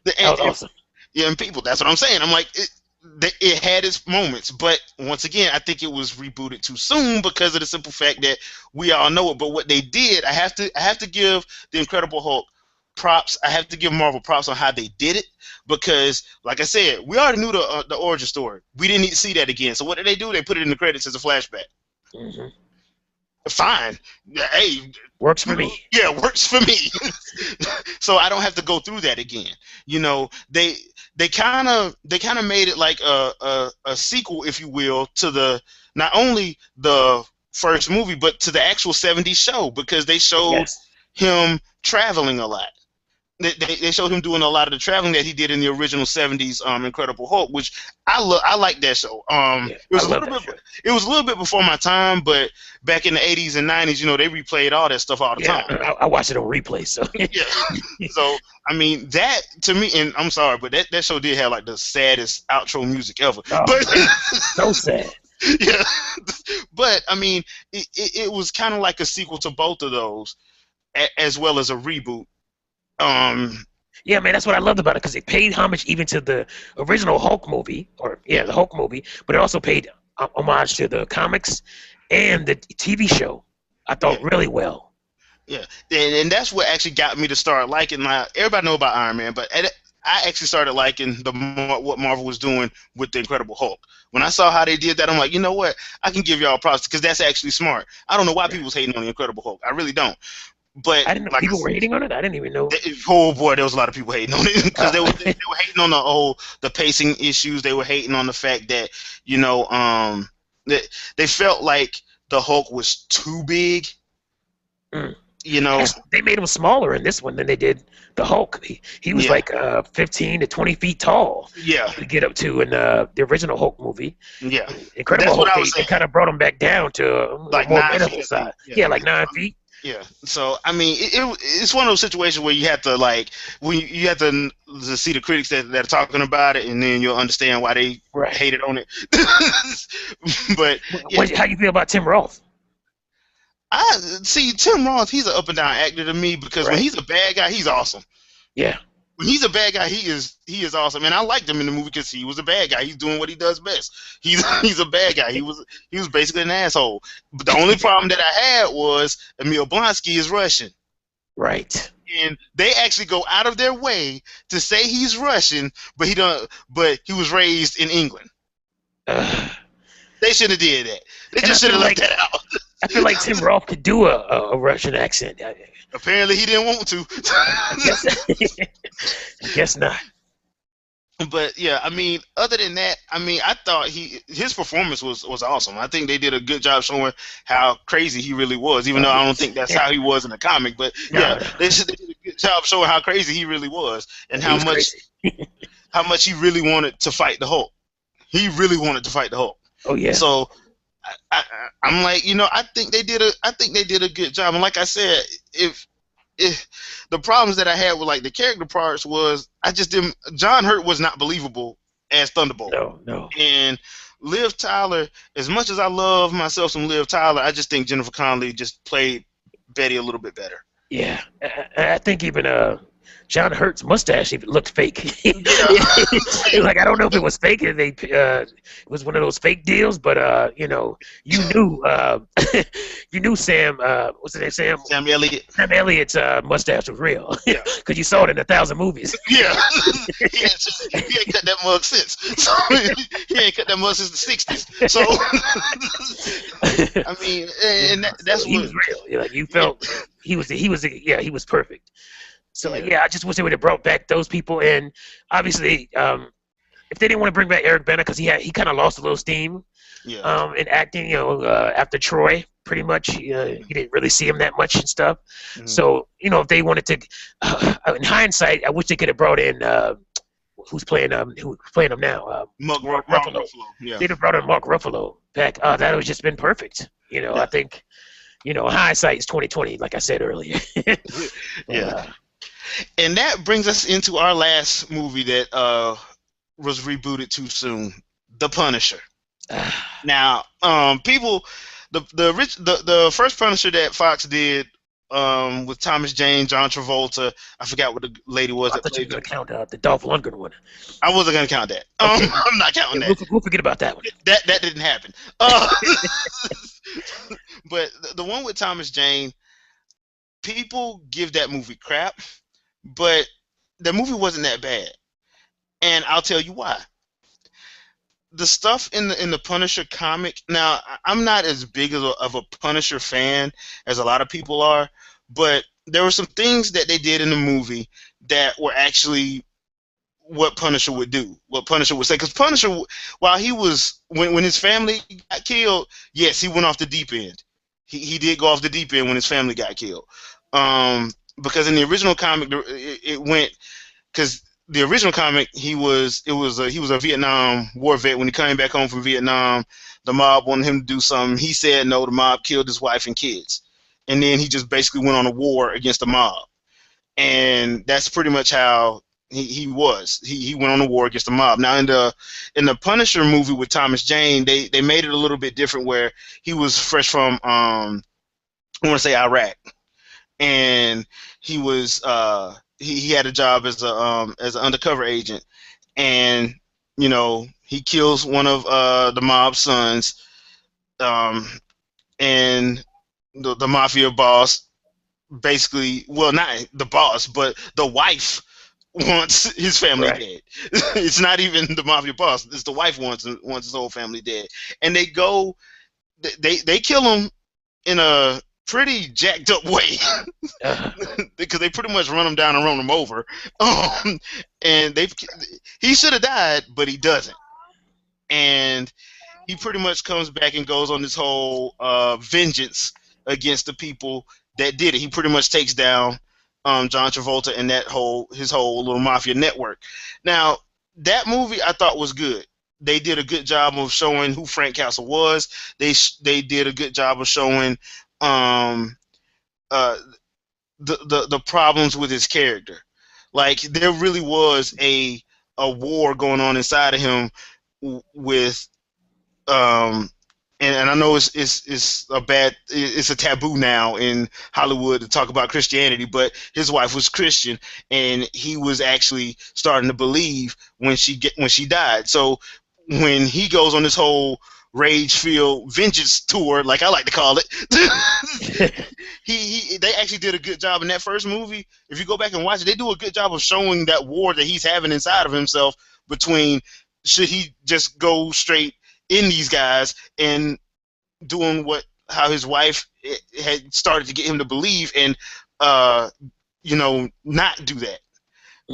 that was awesome. Yeah, and people, that's what I'm saying. I'm like, it had its moments, but once again, I think it was rebooted too soon because of the simple fact that we all know it. But what they did, I have to give the Incredible Hulk props. I have to give Marvel props on how they did it because, like I said, we already knew the origin story. We didn't need to see that again. So what did they do? They put it in the credits as a flashback. Hmm. Fine. Hey, Works for me. yeah, works for me. So I don't have to go through that again. They kind of made it like a sequel, if you will, to the not only the first movie but to the actual '70s show because they showed Yes. him traveling a lot. They showed him doing a lot of the traveling that he did in the original '70s Incredible Hulk, which I like that show. Yeah, It was I a love little that bit show. it was a little bit before my time, but back in the '80s and '90s, they replayed all that stuff all the Yeah, time. I watched it on replay. So Yeah. So I mean that to me, and I'm sorry, but that show did have like the saddest outro music ever. oh But man, so sad. yeah, but I mean it was kind of like a sequel to both of those, as well as a reboot. Um, Yeah, man, that's what I loved about it because it paid homage even to the original Hulk movie, or yeah, the Hulk movie, but it also paid homage to the comics and the TV show. I yeah. thought really well. Yeah, and that's what actually got me to start liking. Everybody know about Iron Man, but I actually started liking what Marvel was doing with the Incredible Hulk. When I saw how they did that, I'm like, you know what? I can give y'all props because that's actually smart. I don't know why Yeah. people's hating on the Incredible Hulk. I really don't. But I didn't know like, people were hating on it. I didn't even know. oh boy, there was a lot of people hating on it because they Uh, were hating on the pacing issues. They were hating on the fact that they felt like the Hulk was too big. mm. You know, Actually, they made him smaller in this one than they did the Hulk. He was yeah, like 15 to 20 feet tall yeah, to get up to in the original Hulk movie. yeah. Incredible That's what Hulk, I was they saying. kind of brought him back down to a Like more 9 feet, manageable I think. size. Yeah. Yeah, like 9 feet. Yeah. So I mean, it's one of those situations where you have to like when you have to see the critics that are talking about it, and then you'll understand why they Right. hated on it. But yeah, How you feel about Tim Roth? I see Tim Roth. He's an up and down actor to me because when Right. he's a bad guy, he's awesome. Yeah. When he's a bad guy, he is awesome, and I liked him in the movie because he was a bad guy. He's doing what he does best. He's he's a bad guy. He was basically an asshole. But the only problem that I had was Emil Blonsky is Russian, Right. and they actually go out of their way to say he's Russian, but he don't. But he was raised in England. Uh, They should have did that. They and just should have left that out. I feel like Tim Roth could do a Russian accent. Apparently, he didn't want to. I guess I guess not. But yeah, I mean, other than that, I mean, I thought his performance was awesome. I think they did a good job showing how crazy he really was, even though I don't think that's Yeah. how he was in the comic. But yeah, No, no, they did a good job showing how crazy he really was and he was crazy. how much he really wanted to fight the Hulk. He really wanted to fight the Hulk. Oh yeah. So I'm like, I think they did a good job. And like I said, if the problems that I had with like the character parts was I just didn't. John Hurt was not believable as Thunderbolt, No, no. and Liv Tyler. As much as I love myself some Liv Tyler, I just think Jennifer Connelly just played Betty a little bit better. Yeah, I think even John Hurt's mustache even looked fake. Yeah, It was like I don't know if it was fake. It was one of those fake deals, but you knew you knew Sam. What's his name? Sam Elliott. Sam Elliott's mustache was real Yeah, because you saw it in 1,000 movies. yeah. He ain't cut that mug since. So he ain't cut that mug since the '60s. So I mean, and So that's he what. was real. Like you Yeah, felt he was perfect. So like, yeah, yeah, I just wish they would have brought back those people. And obviously, if they didn't want to bring back Eric Bana because he kind of lost a little steam yeah. in acting, after Troy, pretty much you didn't really see him that much and stuff. Mhm. So if they wanted to, in hindsight, I wish they could have brought in who's playing him now, Mark Mark Ruffalo. Ruffalo. Yeah, They'd have brought in Mark Ruffalo back. That would have just been perfect. yeah, I think hindsight is 2020, like I said earlier. But, yeah. And that brings us into our last movie that was rebooted too soon, The Punisher. Now, people, the first Punisher that Fox did with Thomas Jane, John Travolta, I forgot what the lady was I that thought you were played gonna count the Dolph Lundgren one. I wasn't gonna count that. Okay, I'm not counting yeah, that. we'll forget about that one. That didn't happen. Uh, but the one with Thomas Jane, people give that movie crap, but the movie wasn't that bad, and I'll tell you why. The stuff in the Punisher comic. Now, I'm not as big of a Punisher fan as a lot of people are, but there were some things that they did in the movie that were actually what Punisher would do, what Punisher would say. Because Punisher, while he was when his family got killed, yes, he went off the deep end. He did go off the deep end when his family got killed. Because in the original comic, it went because the original comic he was a Vietnam War vet. When he came back home from Vietnam, the mob wanted him to do something. He said no. The mob killed his wife and kids, and then he just basically went on a war against the mob. And that's pretty much how he was. He went on a war against the mob. Now in the Punisher movie with Thomas Jane, they made it a little bit different where he was fresh from I want to say Iraq, and he had a job as an undercover agent, and he kills one of the mob sons, um, and the mafia boss basically, well, not the boss, but the wife wants his family Right. dead. It's not even the mafia boss. It's the wife wants his whole family dead, and they kill him in a pretty jacked up way Uh, because they pretty much run him down and run him over. Um, and he should have died, but he doesn't. And he pretty much comes back and goes on this whole vengeance against the people that did it. He pretty much takes down John Travolta and his whole little mafia network. Now, that movie I thought was good. They did a good job of showing who Frank Castle was. They did a good job of showing um, uh, the problems with his character. Like there really was a war going on inside of him with um and I know it's a bad it's a taboo now in Hollywood to talk about Christianity, but his wife was Christian and he was actually starting to believe when she died. So when he goes on this whole rage filled vengeance tour, like I like to call it, they actually did a good job in that first movie. If you go back and watch it, they do a good job of showing that war that he's having inside of himself between should he just go straight in these guys and doing what how his wife had started to get him to believe and uh not do that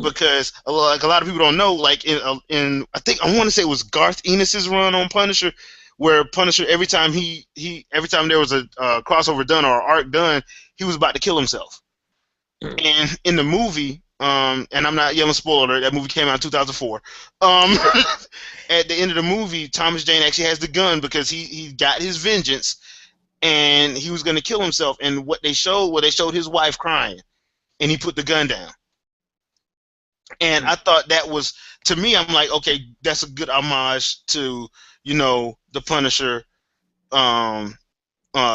because like a lot of people don't know like in I think I want to say it was Garth Ennis's run on Punisher where Punisher every time there was a crossover done or an arc done he was about to kill himself. And in the movie, and I'm not yelling spoiler alert, that movie came out in 2004. At the end of the movie, Thomas Jane actually has the gun because he got his vengeance and he was going to kill himself. And what they showed his wife crying, and he put the gun down. And I thought that was, to me, I'm like, okay, that's a good homage to the Punisher um,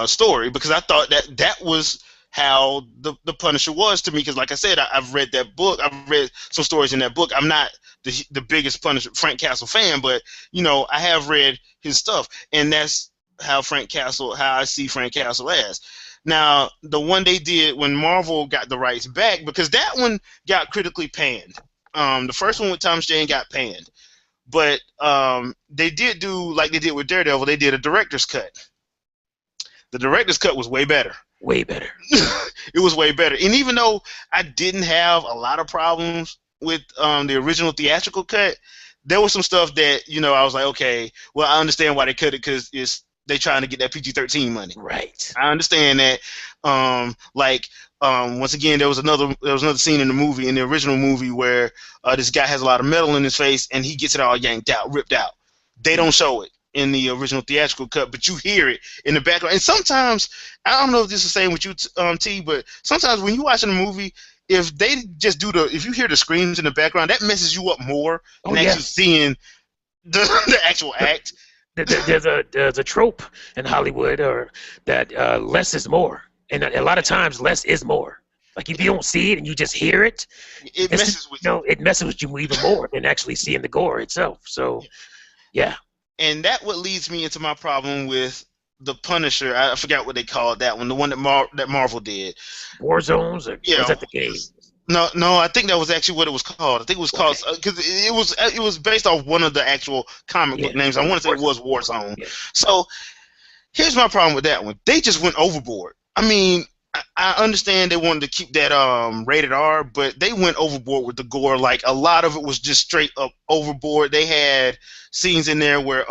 story because I thought that was how the Punisher was to me because like I said I've read that book. I've read some stories in that book. I'm not the biggest Punisher Frank Castle fan, but I have read his stuff and that's how I see Frank Castle as. Now the one they did when Marvel got the rights back because that one got critically panned. The first one with Thomas Jane got panned, but they did do like they did with Daredevil. They did a director's cut. The director's cut was way better. Way better. It was way better. And even though I didn't have a lot of problems with the original theatrical cut, there was some stuff that, I was like, okay, well, I understand why they cut it because they trying to get that PG-13 money. Right. I understand that. Once again, there was another scene in the movie, in the original movie, where this guy has a lot of metal in his face and he gets it all yanked out, ripped out. They don't show it in the original theatrical cut, but you hear it in the background. And sometimes, I don't know if this is the same with you, T, but sometimes when you're watching a movie, if they just if you hear the screams in the background, that messes you up more than actually seeing the actual act. There's a trope in Hollywood or that less is more, and a lot of times less is more. Like if you don't see it and you just hear it, it messes with you. It messes with you even more than actually seeing the gore itself. So, yeah. And that what leads me into my problem with the Punisher. I forgot what they called that one. The one that Marvel did. War Zones, or was that the game? No, I think that was actually what it was called. I think it was called because it was based off one of the actual comic book names. I want to say it was Warzone. Yeah. So here's my problem with that one. They just went overboard. I mean, I understand they wanted to keep that rated R, but they went overboard with the gore. Like a lot of it was just straight up overboard. They had scenes in there where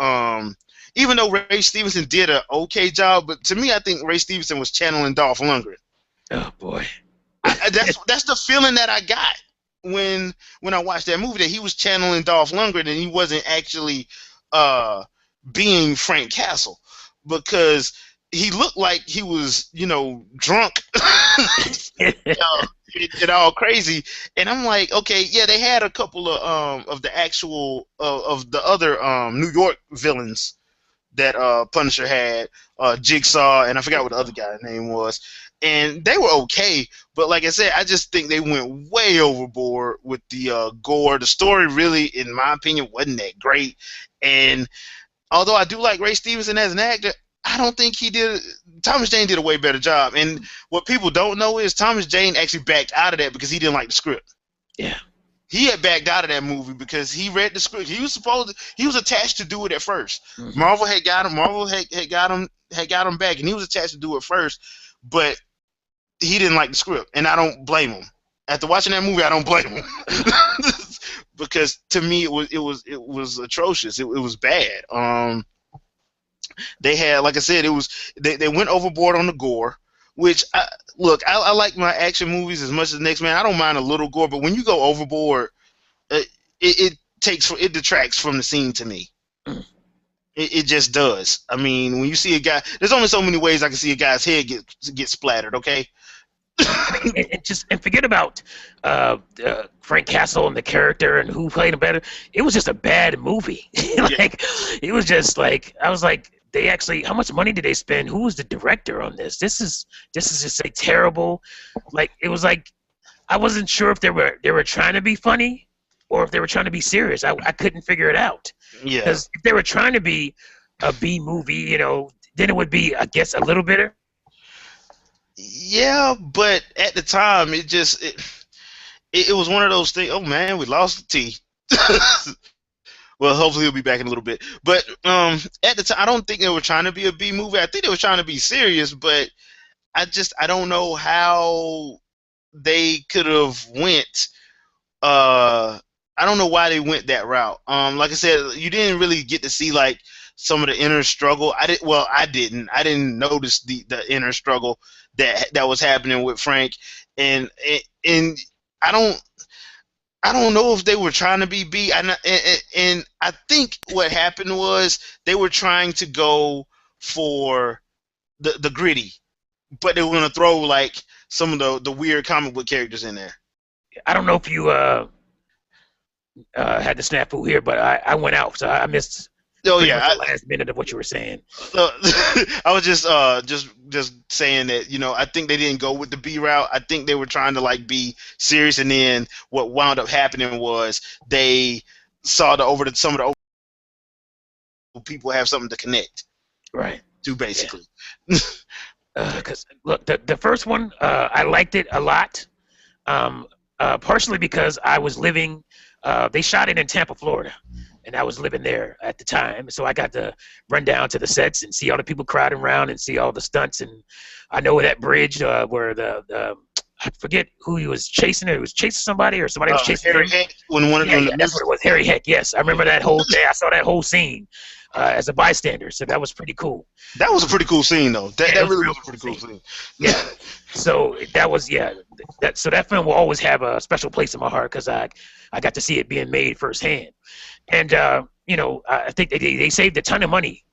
even though Ray Stevenson did an okay job, but to me I think Ray Stevenson was channeling Dolph Lundgren. Oh boy. That's the feeling that I got when I watched that movie, that he was channeling Dolph Lundgren and he wasn't actually being Frank Castle because he looked like he was, drunk and all crazy. And I'm like, okay, yeah, they had a couple of the actual of the other New York villains that Punisher had, Jigsaw, and I forgot what the other guy's name was. And they were okay, but like I said, I just think they went way overboard with the gore. The story really, in my opinion, wasn't that great. And although I do like Ray Stevenson as an actor, I don't think Thomas Jane did a way better job. And what people don't know is Thomas Jane actually backed out of that because he didn't like the script. Yeah. He had backed out of that movie because he read the script. He was attached to do it at first. Mm-hmm. Marvel had got him. Marvel had got him back, and he was attached to do it first. But he didn't like the script, and I don't blame him. After watching that movie, I don't blame him because to me it was atrocious. It was bad. They had, like I said, they went overboard on the gore. Which I like my action movies as much as the next man. I don't mind a little gore, but when you go overboard, it detracts from the scene to me. It just does. I mean, when you see a guy, there's only so many ways I can see a guy's head get splattered. Okay, I mean, and forget about Frank Castle and the character and who played him better. It was just a bad movie. Yeah, Like it was just like I was like, they actually, how much money did they spend? Who was the director on this? This is just a terrible. Like it was like I wasn't sure if they were trying to be funny or if they were trying to be serious. I couldn't figure it out yeah, because if they were trying to be a B movie, then it would be, I guess, a little bitter. yeah. But at the time, it was one of those things. Oh man, we lost the T. Well, hopefully he'll be back in a little bit. But at the time, I don't think they were trying to be a B movie. I think they were trying to be serious. But I don't know how they could have went. I don't know why they went that route. Like I said, you didn't really get to see like some of the inner struggle. I did. Well, I didn't. I didn't notice the inner struggle that was happening with Frank, and I don't. I don't know if they were trying to be B, and I think what happened was they were trying to go for the gritty, but they were gonna throw like some of the weird comic book characters in there. I don't know if you had the snafu here, but I went out, so I missed Oh pretty much yeah, the last minute of what you were saying. uh, I was just saying that I think they didn't go with the B route. I think they were trying to like be serious, and then what wound up happening was they saw some of the people have something to connect Right. to Yeah. basically. Because look, the first one, I liked it a lot. Partially because I was living. They shot it in Tampa, Florida, and I was living there at the time, so I got to run down to the sets and see all the people crowding around and see all the stunts. And I know that bridge where the I forget who he was chasing. It was chasing somebody, or somebody was chasing Harry him. Heck, when Yeah, when yeah, the that's what it was. Harry Heck. Yes, I remember that whole thing. I saw that whole scene as a bystander, so that was pretty cool. that was a pretty cool scene though. That Yeah, it that was a really real was a cool pretty cool scene. scene. Yeah. So that was, yeah. That film will always have a special place in my heart because I got to see it being made firsthand. And I think they saved a ton of money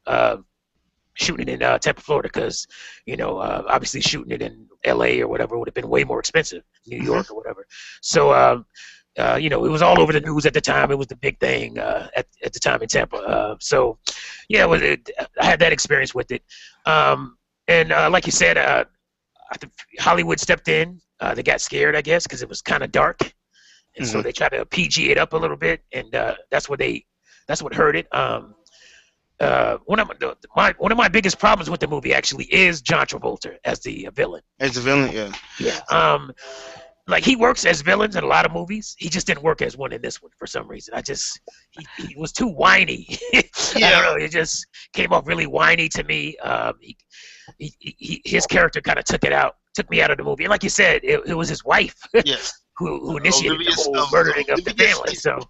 shooting it in Tampa, Florida, because obviously shooting it in L.A. or whatever would have been way more expensive, New Hmm. York or whatever. So it was all over the news at the time. It was the big thing at the time in Tampa. So yeah, I had that experience with it. And like you said, I think Hollywood stepped in. They got scared, I guess, because it was kind of dark, and so Hmm. they tried to PG it up a little bit, and that's what hurt it. One of my biggest problems with the movie actually is John Travolta as the villain. As the villain, yeah. Yeah. Like he works as villains in a lot of movies. He just didn't work as one in this one for some reason. He was too whiny. I don't Yeah. know. It just came off really whiny to me. His character kind of took me out of the movie. And like you said, it was his wife Yes. who initiated the Olivia's, whole murdering of the Olivia's family. So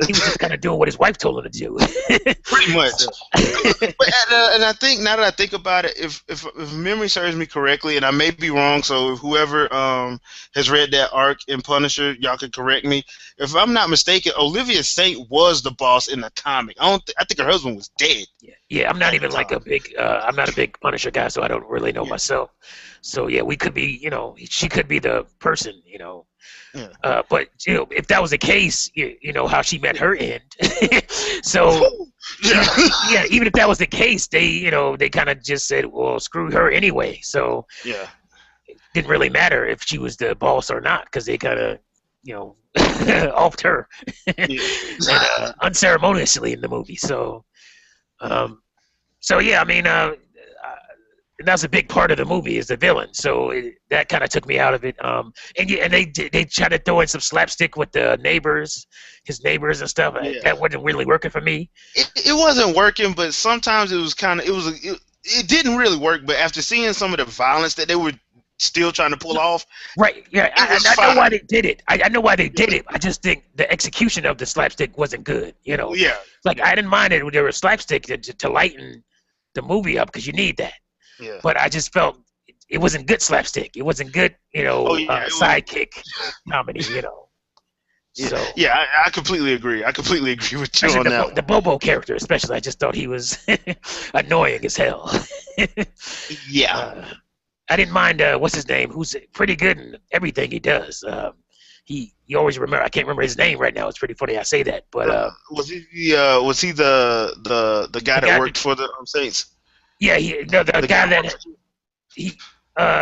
he was just kind of doing what his wife told him to do. pretty much. So, But and I think now that I think about it, if memory serves me correctly, and I may be wrong, so whoever has read that arc in Punisher, y'all can correct me. If I'm not mistaken, Olivia Saint was the boss in the comic. I think her husband was dead yeah, I'm not at the even like time. I'm not a big Punisher guy, so I don't really know Yeah, myself. So yeah, we could be, she could be the person. yeah, But if that was the case, you know how she met her end. So yeah, yeah, even if that was the case, they kind of just said, well, screw her anyway. So yeah, it didn't really matter if she was the boss or not because they kind of, offed her and, yeah. unceremoniously in the movie. So, um, so yeah, I mean, that's a big part of the movie is the villain. So that kind of took me out of it. And yeah, and they tried to throw in some slapstick with the neighbors, his neighbors and stuff. Yeah. That wasn't really working for me. It wasn't working, but sometimes it was kind of it didn't really work. But after seeing some of the violence that they were still trying to pull off, Right? Yeah, it was I know why fine. they did it. I know why they did it. I just think the execution of the slapstick wasn't good. Yeah, Like yeah, I didn't mind it when there was slapstick to lighten the movie up because you need that. yeah. But I just felt it wasn't good slapstick. It wasn't good, Oh yeah, it was. sidekick comedy. Yeah, So yeah. I completely agree. I completely agree with you especially on that the one. Bobo character, especially I just thought he was annoying as hell. Yeah, uh, I didn't mind what's his name, who's pretty good in everything he does. You always remember. I can't remember his name right now. It's pretty funny I say that, but was he the guy the that guy, worked for the Saints? yeah, the The guy guy that that worked he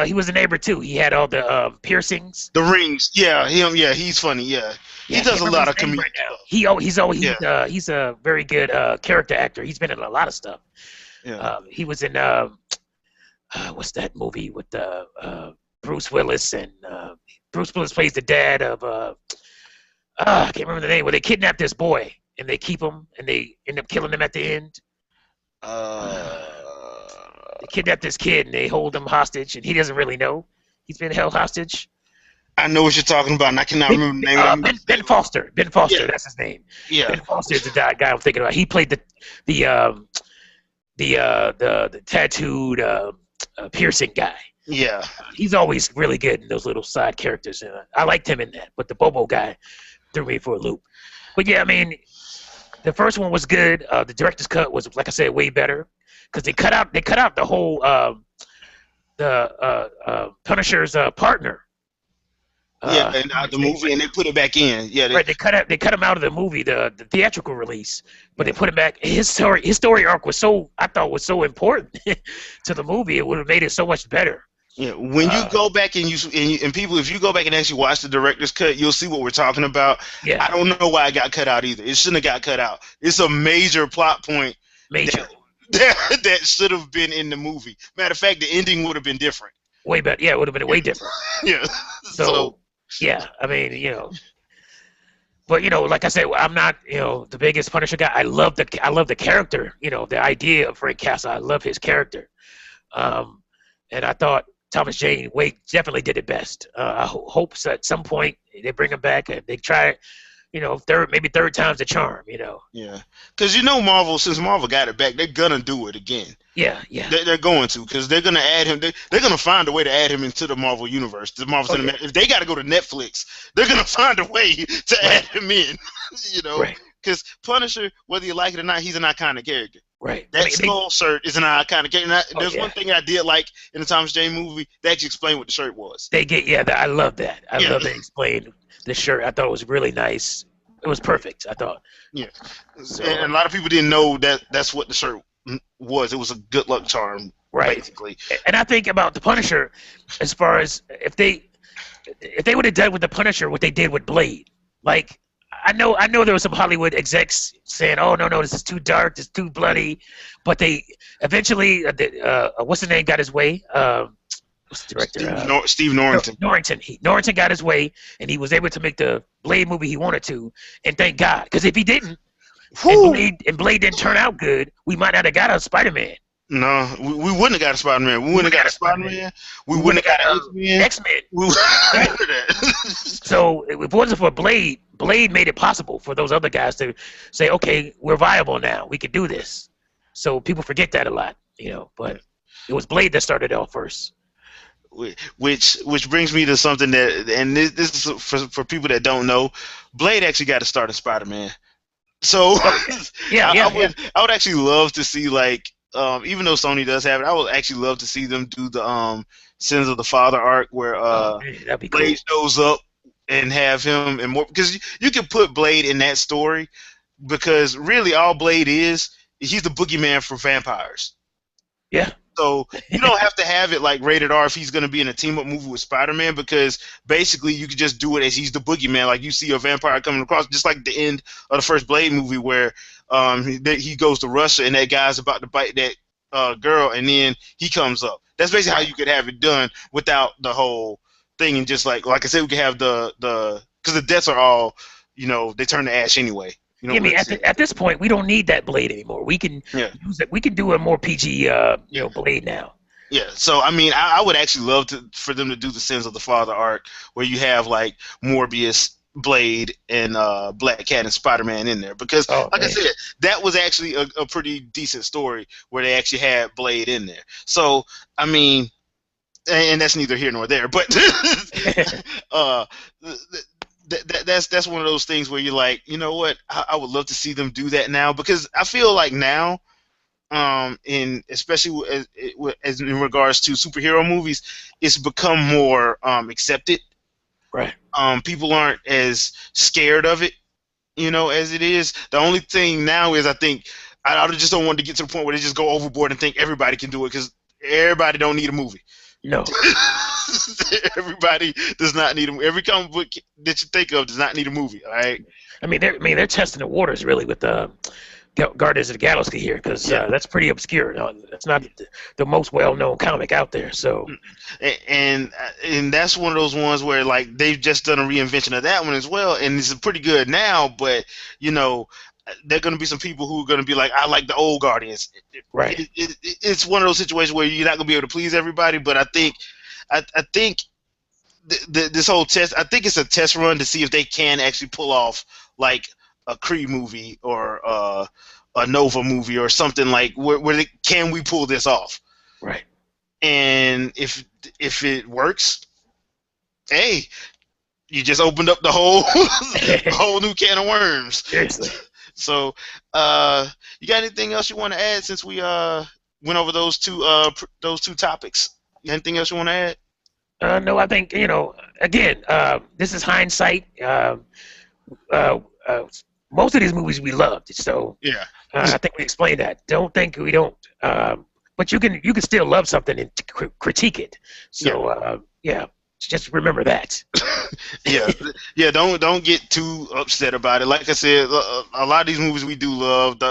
he was a neighbor too. He had all the piercings. the rings. Yeah, him. Yeah, he's funny. Yeah, he Yeah, I does can't a remember lot his of name comedic right now. stuff. Yeah, He's a very good character actor. He's been in a lot of stuff. yeah. He was in what's that movie with Bruce Willis, and Bruce Willis plays the dad of I can't remember the name. Where they kidnap this boy and they keep him and they end up killing him at the end. Uh, Uh, they kidnap this kid and they hold him hostage, and he doesn't really know he's been held hostage. I know what you're talking about, and I cannot remember the name of that movie. Ben Foster. Ben Yeah, Foster. That's his name. yeah, Ben Foster is the guy I'm thinking about. He played the um, the tattooed piercing guy. yeah, He's always really good in those little side characters. I liked him in that, but the Bobo guy threw me for a loop. But yeah, I mean, the first one was good. The director's cut was, like I said, way better because they cut out the whole Punisher's partner. yeah. And the movie, and they put it back in. Yeah, Right, they cut him out of the movie, the theatrical release, but they put him back. His story arc was I thought was so important to the movie. It would have made it so much better. yeah. When you go back and people, if you go back and actually watch the director's cut, you'll see what we're talking about. Yeah, I don't know why it got cut out either. It shouldn't have got cut out. It's a major plot point major, that should have been in the movie. Matter of fact, the ending would have been different. way better. Yeah, it would have been way different. Yeah. So yeah, I mean, but like I said, I'm not the biggest Punisher guy. I love the character. The idea of Frank Castle. I love his character. And I thought Thomas Jane Wade definitely did it best. I hope so at some point they bring him back and they try, maybe third time's the charm. Yeah, because Marvel, since Marvel got it back, they're gonna do it again. Yeah. They're going to, because they're gonna add him. They're gonna find a way to add him into the Marvel universe. The Marvel Cinematic. Yeah. If they got to go to Netflix, they're gonna find a way to add him in. Right. Because Punisher, whether you like it or not, he's an iconic character. Right. That skull shirt is an iconic character. There's one thing I did like in the Thomas Jane movie. They actually explained what the shirt was. I love that. I love they explained the shirt. I thought it was really nice. It was perfect, I thought. Yeah. So, and a lot of people didn't know that's what the shirt was. It was a good luck charm, right. basically. And I think about the Punisher, as far as if they would have done with the Punisher what they did with Blade. Like, I know there were some Hollywood execs saying, "Oh no, this is too dark, this is too bloody," but they eventually, what's his name, got his way. What's the director? Steve Norrington. Norrington got his way, and he was able to make the Blade movie he wanted to. And thank God, because if he didn't, and Blade didn't turn out good, we might not have got a Spider-Man. No, we wouldn't have got a Spider-Man. We wouldn't have got a Spider-Man. We wouldn't have got X-Men. X-Men. So if it wasn't for Blade made it possible for those other guys to say, okay, we're viable now. We can do this. So people forget that a lot, but it was Blade that started out first. Which brings me to something that, and this is for people that don't know, Blade actually got to start in Spider-Man. So I would actually love to see, like, even though Sony does have it, I would actually love to see them do the Sins of the Father arc where Blade shows up and have him and more, because you can put Blade in that story, because really all Blade is he's the boogeyman for vampires. Yeah. So you don't have to have it like rated R if he's going to be in a team-up movie with Spider-Man, because basically you could just do it as he's the boogeyman. Like, you see a vampire coming across, just like the end of the first Blade movie where he goes to Russia and that guy's about to bite that girl, and then he comes up. That's basically how you could have it done without the whole thing, and just like I said, we could have the because the deaths are all, they turn to ash anyway. I mean, at this point, we don't need that Blade anymore. We can use it. We can do a more PG, Blade now. Yeah. So I mean, I would actually love for them to do the Sins of the Father arc, where you have like Morbius, Blade, and Black Cat and Spider-Man in there, because I said, that was actually a pretty decent story where they actually had Blade in there. So I mean, and that's neither here nor there, but that's one of those things where you're like, you know what, I would love to see them do that now, because I feel like now in especially as in regards to superhero movies, it's become more accepted. Right. People aren't as scared of it, as it is. The only thing now is I think I just don't want to get to the point where they just go overboard and think everybody can do it because everybody don't need a movie. No. Everybody does not need a movie. Every comic book that you think of does not need a movie. All right. I mean, they're testing the waters really with Guardians of the Galaxy here because Yeah. that's pretty obscure. That's not the most well-known comic out there. So And that's one of those ones where like they've just done a reinvention of that one as well, and it's pretty good now. But you know, there are going to be some people who are going to be like, I like the old Guardians. right, It's one of those situations where you're not going to be able to please everybody. But I think this whole test, I think it's a test run to see if they can actually pull off like a Kree movie or a Nova movie or something like can we pull this off? right. And if it works, hey, you just opened up the whole the whole new can of worms. Seriously. So, you got anything else you want to add since we went over those two topics? Anything else you want to add? No, I think again, this is hindsight. Uh, uh, Most of these movies we loved, so Yeah, I think we explained that. Don't think we don't. But you can still love something and critique it. So yeah, just remember that. yeah, yeah. Don't get too upset about it. Like I said, a lot of these movies we do love,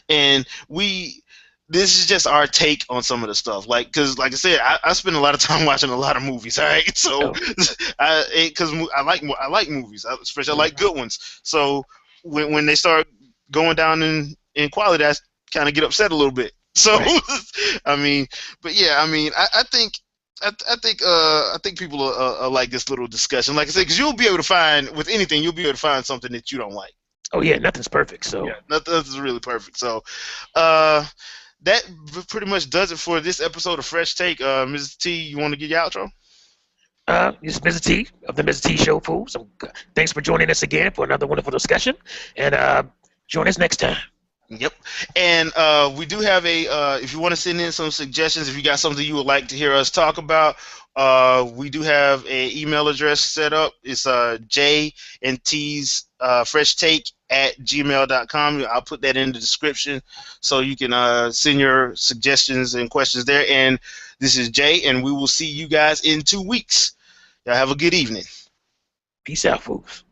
and we. This is just our take on some of the stuff. Because like I said, I spend a lot of time watching a lot of movies. All right, so Oh, because I like movies, especially I like good ones. So when they start going down in quality, I kind of get upset a little bit. So right. I mean, but yeah, I mean, I think I think people are like this little discussion. Like I said, because you'll be able to find with anything, you'll be able to find something that you don't like. Oh yeah, nothing's perfect. Yeah, So nothing's really perfect. So, uh, that pretty much does it for this episode of Fresh Take. Mrs. T, you want to get your outro? this is Mr. T of the Mr. T Show, fools. So, thanks for joining us again for another wonderful discussion, and join us next time. Yep. And we do have if you want to send in some suggestions, if you got something you would like to hear us talk about, we do have an email address set up. It's J and T's Fresh Take at gmail.com. I'll put that in the description so you can send your suggestions and questions there. And this is Jay, and we will see you guys in 2 weeks. Y'all have a good evening. Peace out, fools.